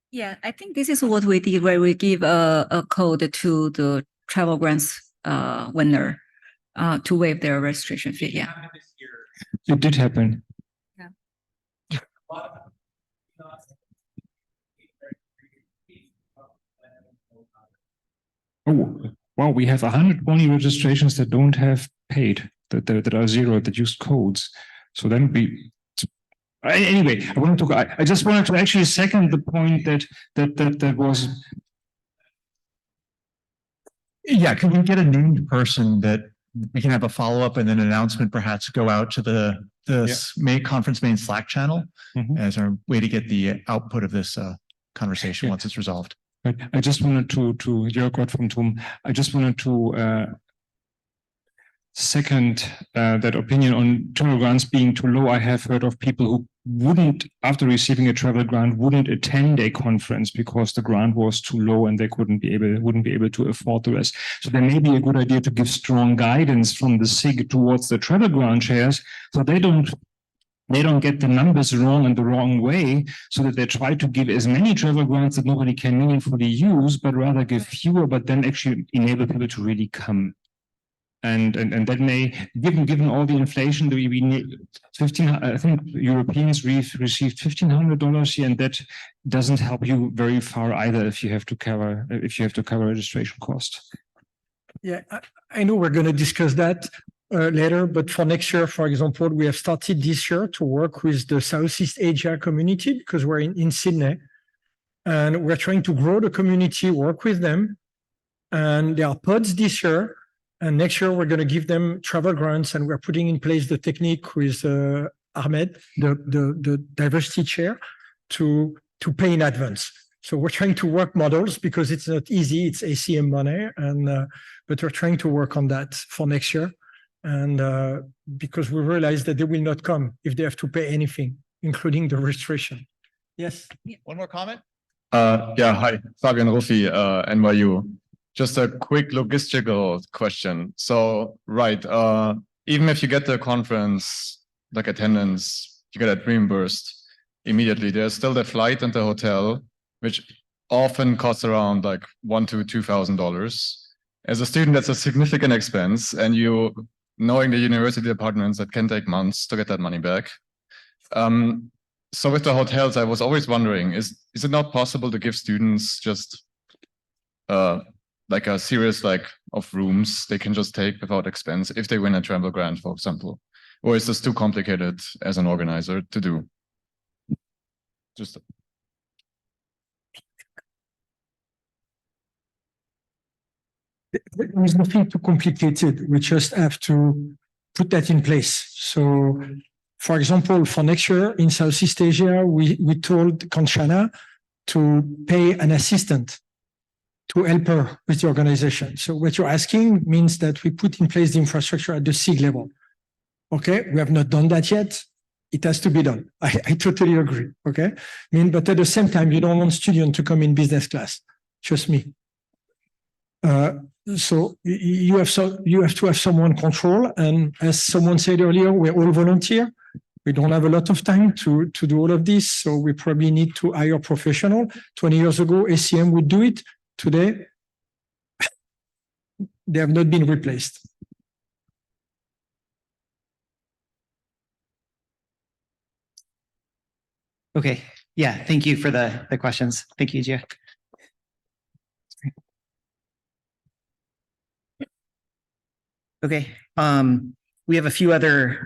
Yeah, I think this is what we did, where we give a code to the travel grants winner to waive their registration fee. Yeah, it did happen. Oh, well, we have 120 registrations that don't have paid, that are zero, that use codes. So then anyway, I just wanted to actually second the point that was. Yeah, I think this is what we did, where we give a code to the travel grants winner to waive their registration fee. Yeah. I just wanted to actually second the point that was. Yeah, I think this is what we did, where we give a code to the travel grants winner to waive their registration fee. Yeah. I just wanted to actually second the point that Yeah, can we get a named person that we can have a follow-up and then an announcement perhaps go out to the conference main Slack channel as our way to get the output of this conversation once it's resolved. Right. I just wanted to Jörg from TUM, I just wanted to second that opinion on travel grants being too low. I have heard of people who wouldn't, after receiving a travel grant, wouldn't attend a conference because the grant was too low and they wouldn't be able to afford the rest. So there may be a good idea to give strong guidance from the SIG towards the travel grant shares, so they don't get the numbers wrong in the wrong way, so that they try to give as many travel grants that nobody can meaningfully use, but rather give fewer, but then actually enable people to really come. And that may, given all the inflation that we need, I think Europeans received $1,500 here, and that doesn't help you very far either if you have to cover registration costs. Yeah, I know we're going to discuss that later, but for next year, for example, we have started this year to work with the Southeast Asia community because we're in Sydney, and we're trying to grow the community, work with them, and there are pods this year. And next year, we're going to give them travel grants, and we're putting in place the technique with Ahmed, the diversity chair, to pay in advance. So we're trying to work models because it's not easy. It's ACM money, and but we're trying to work on that for next year. And because we realize that they will not come if they have to pay anything, including the registration. Yes. One more comment? Yeah, hi, Fabian Ruffi, NYU. Just a quick logistical question. So, right, even if you get the conference, like attendance, you get it reimbursed immediately. There's still the flight and the hotel, which often costs around like $1,000 to $2,000. As a student, that's a significant expense, and you, knowing the university departments, that can take months to get that money back. So with the hotels, I was always wondering, is it not possible to give students just like a series of rooms they can just take without expense if they win a travel grant, for example? Or is this too complicated as an organizer to do? Just there is nothing too complicated. We just have to put that in place. So, for example, for next year in Southeast Asia, we told Kanchana to pay an assistant to help her with the organization. So what you're asking means that we put in place the infrastructure at the SIG level. Okay, we have not done that yet. It has to be done. I totally agree. Okay, but at the same time, you don't want students to come in business class. Trust me. So you have to have someone control. And as someone said earlier, we're all volunteer. We don't have a lot of time to do all of this. So we probably need to hire a professional. 20 years ago, ACM would do it. Today, they have not been replaced. Okay. Yeah. Thank you for the questions. Thank you, Gia. Okay. We have a few other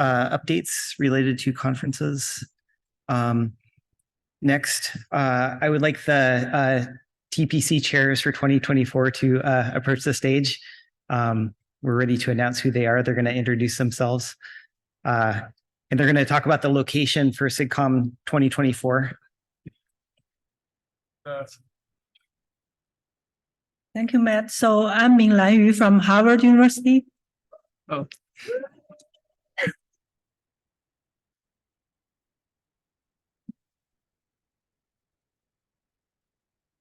updates related to conferences. Next, I would like the TPC chairs for 2024 to approach the stage. We're ready to announce who they are. They're going to introduce themselves. And they're going to talk about the location for SIGCOMM 2024. Thank you, Matt. So I'm Minglan Yu from Harvard University. Oh.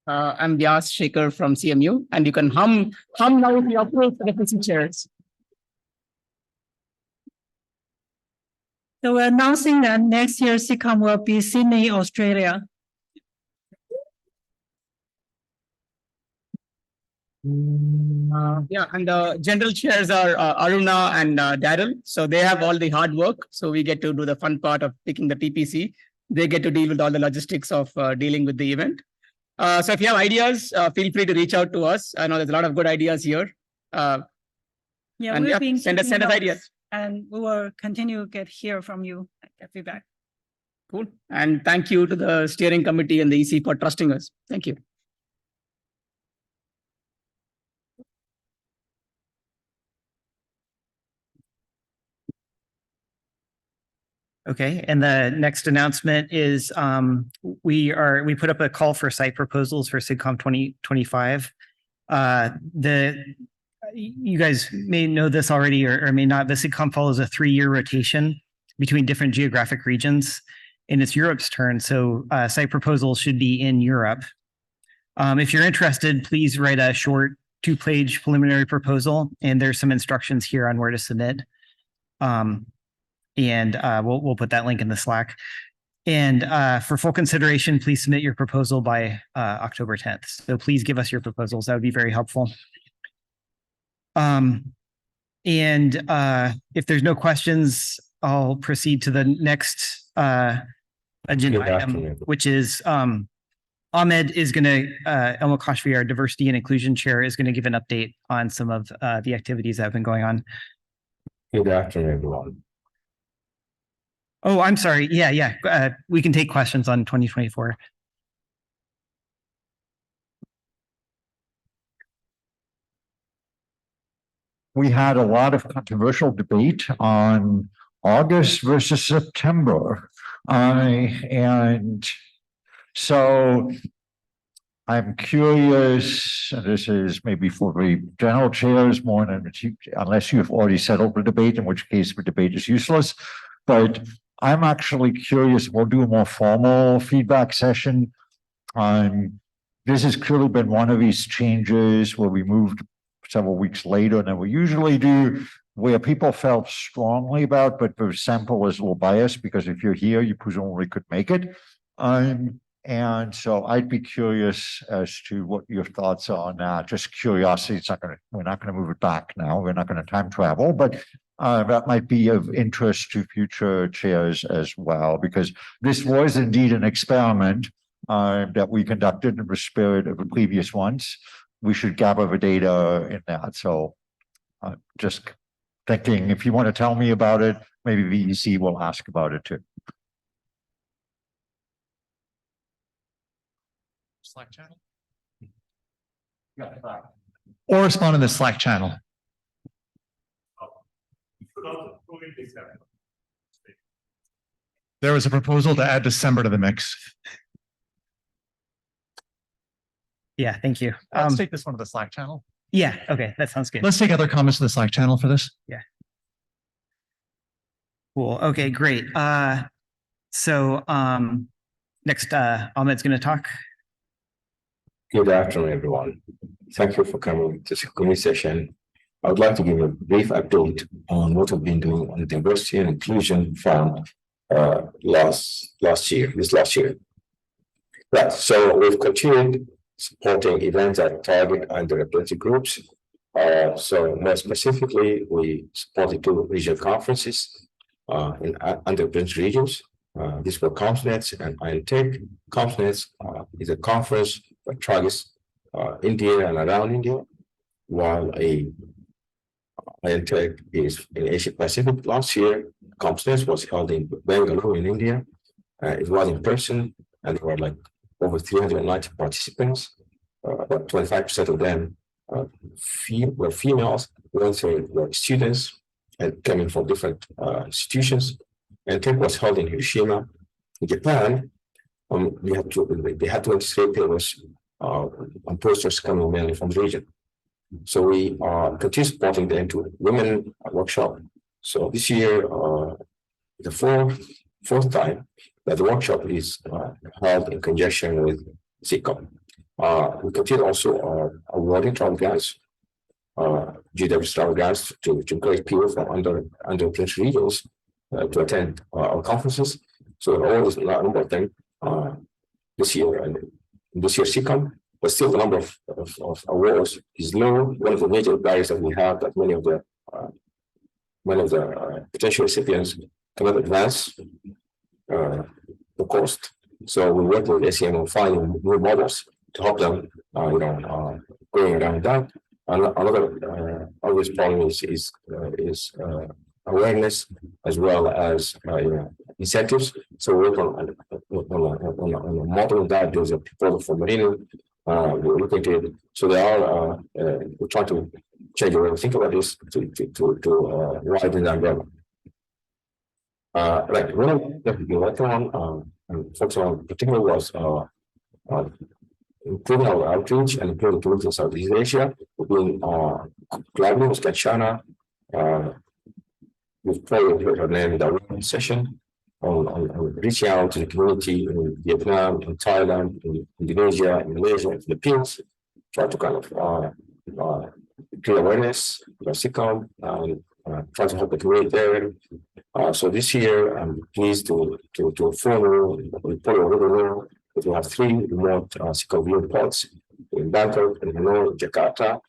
I'm Vyas Shekhar from CMU, and you can hum now if you approve the PC chairs. So we're announcing that next year SIGCOMM will be Sydney, Australia. Yeah, and the general chairs are Aruna and Daryl. So they have all the hard work. So we get to do the fun part of picking the TPC. They get to deal with all the logistics of dealing with the event. So if you have ideas, feel free to reach out to us. I know there's a lot of good ideas here. Send us ideas. And we will continue to hear from you, get feedback. Cool. And thank you to the steering committee and the EC for trusting us. Thank you. Okay, and the next announcement is we put up a call for site proposals for SIGCOMM 2025. You guys may know this already or may not. The SIGCOMM follows a 3-year rotation between different geographic regions, and it's Europe's turn. So site proposals should be in Europe. If you're interested, please write a short 2-page preliminary proposal, and there's some instructions here on where to submit. We'll put that link in the Slack. And for full consideration, please submit your proposal by October 10th. So please give us your proposals. That would be very helpful. If there's no questions, I'll proceed to the next agenda item, which is Ahmed is going to, Elmo Kashfi, our diversity and inclusion chair, is going to give an update on some of the activities that have been going on. Good afternoon, everyone. Oh, I'm sorry. Yeah. We can take questions on 2024. We had a lot of controversial debate on August versus September. And so I'm curious, and this is maybe for the general chairs more than unless you've already settled the debate, in which case the debate is useless. But I'm actually curious, we'll do a more formal feedback session. This has clearly been one of these changes where we moved several weeks later than we usually do, where people felt strongly about, but the sample is a little biased because if you're here, you presumably could make it. And so I'd be curious as to what your thoughts are on that. Just curiosity. We're not going to move it back now. We're not going to time travel, but that might be of interest to future chairs as well, because this was indeed an experiment that we conducted in the spirit of the previous ones. We should gather the data in that. So just thinking, if you want to tell me about it, maybe VEC will ask about it too. Slack channel? Or respond in the Slack channel. There was a proposal to add December to the mix. Yeah, thank you. Let's take this one to the Slack channel. Yeah, okay, that sounds good. Let's take other comments to the Slack channel for this. Yeah. Cool. Okay, great. So next, Ahmed's going to talk. Good afternoon, everyone. Thank you for coming to this committee session. I would like to give a brief update on what we've been doing on the diversity and inclusion front last year. Right. So we've continued supporting events that target underrepresented groups. So more specifically, we supported 2 regional conferences in underrepresented regions. These were CompsNet and INTech. CompsNet is a conference that targets India and around India, while INTech is in Asia Pacific. Last year, CompsNet was held in Bangalore in India. It was in person, and there were like over 390 participants. About 25% of them were females. Were students and coming from different institutions. And INTech was held in Hiroshima, in Japan. They had 23 papers on posters coming mainly from the region. So we continue supporting the Into Women workshop. So this year, the fourth time that the workshop is held in conjunction with SIGCOMM'. We continue also awarding travel grants, GW travel grants to encourage people from underrepresented regions to attend our conferences. So all this number of them this year, and this year SIGCOMM', but still the number of awards is low. One of the major barriers that we have that many of the potential recipients cannot advance the cost. So we work with SEM on finding new models to help them, going around that. Another obvious problem is awareness as well as incentives. So we work on a model of that. There's a proposal for Marino. We're looking at it. So they are. We're trying to change the way we think about this to widen the umbrella. Like one of the working on, and focus on particular was improving our outreach and improving tools in Southeast Asia. We've been collaborating with China. We've probably heard her name in the session on reaching out to the community in Vietnam, in Thailand, in Indonesia, in Malaysia, and Philippines, try to kind of create awareness with SIGCOMM and try to help the community there. So this year, I'm pleased to inform you, report over that we have 3 remote SIGCOMM viewing pods in Bangkok and Hanoi, Jakarta.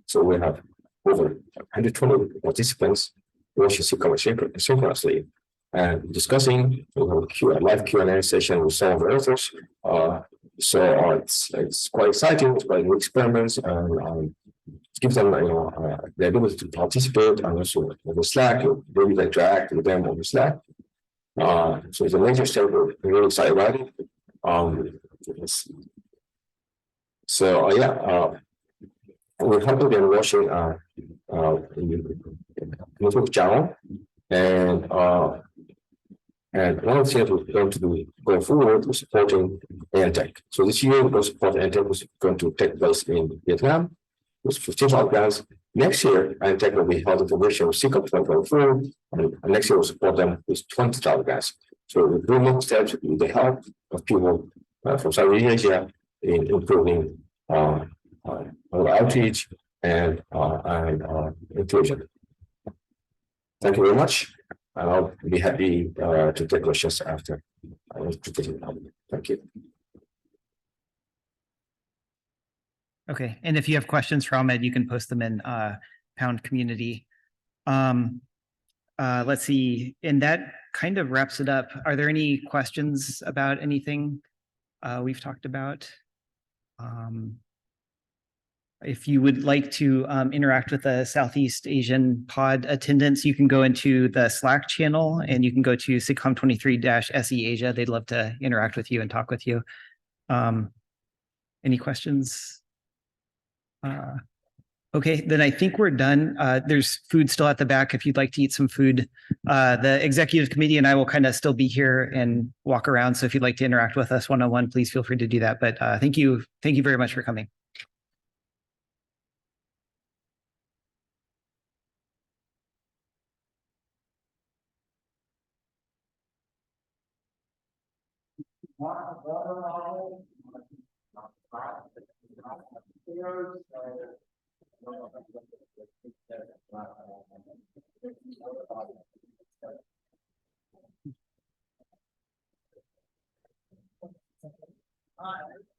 So we have over 120 participants watching SIGCOMM synchronously and discussing a live Q&A session with some of the authors. So it's quite exciting. It's quite new experiments and it gives them the ability to participate and also on the Slack, maybe they interact with them on the Slack. So it's a major step. We're really excited about it. We're helping them watching YouTube channel and one of the things we're going to do going forward is supporting ANTech. So this year, we're going to support ANTech, which is going to take place in Vietnam with 15,000 grants. Next year, ANTech will be held in collaboration with SIGCOMM 2024, and next year we'll support them with 20,000 grants. So we're doing steps with the help of people from Southeast Asia in improving our outreach and inclusion. Thank you very much. I'll be happy to take questions after. Thank you. Okay, and if you have questions for Ahmed, you can post them in Pound Community. Let's see, and that kind of wraps it up. Are there any questions about anything we've talked about? If you would like to interact with the Southeast Asian pod attendants, you can go into the Slack channel and you can go to SIGCOMM'23-SE Asia. They'd love to interact with you and talk with you. Any questions? Okay, then I think we're done. There's food still at the back if you'd like to eat some food. The executive committee and I will kind of still be here and walk around. So if you'd like to interact with us one-on-one, please feel free to do that. But thank you very much for coming. All right.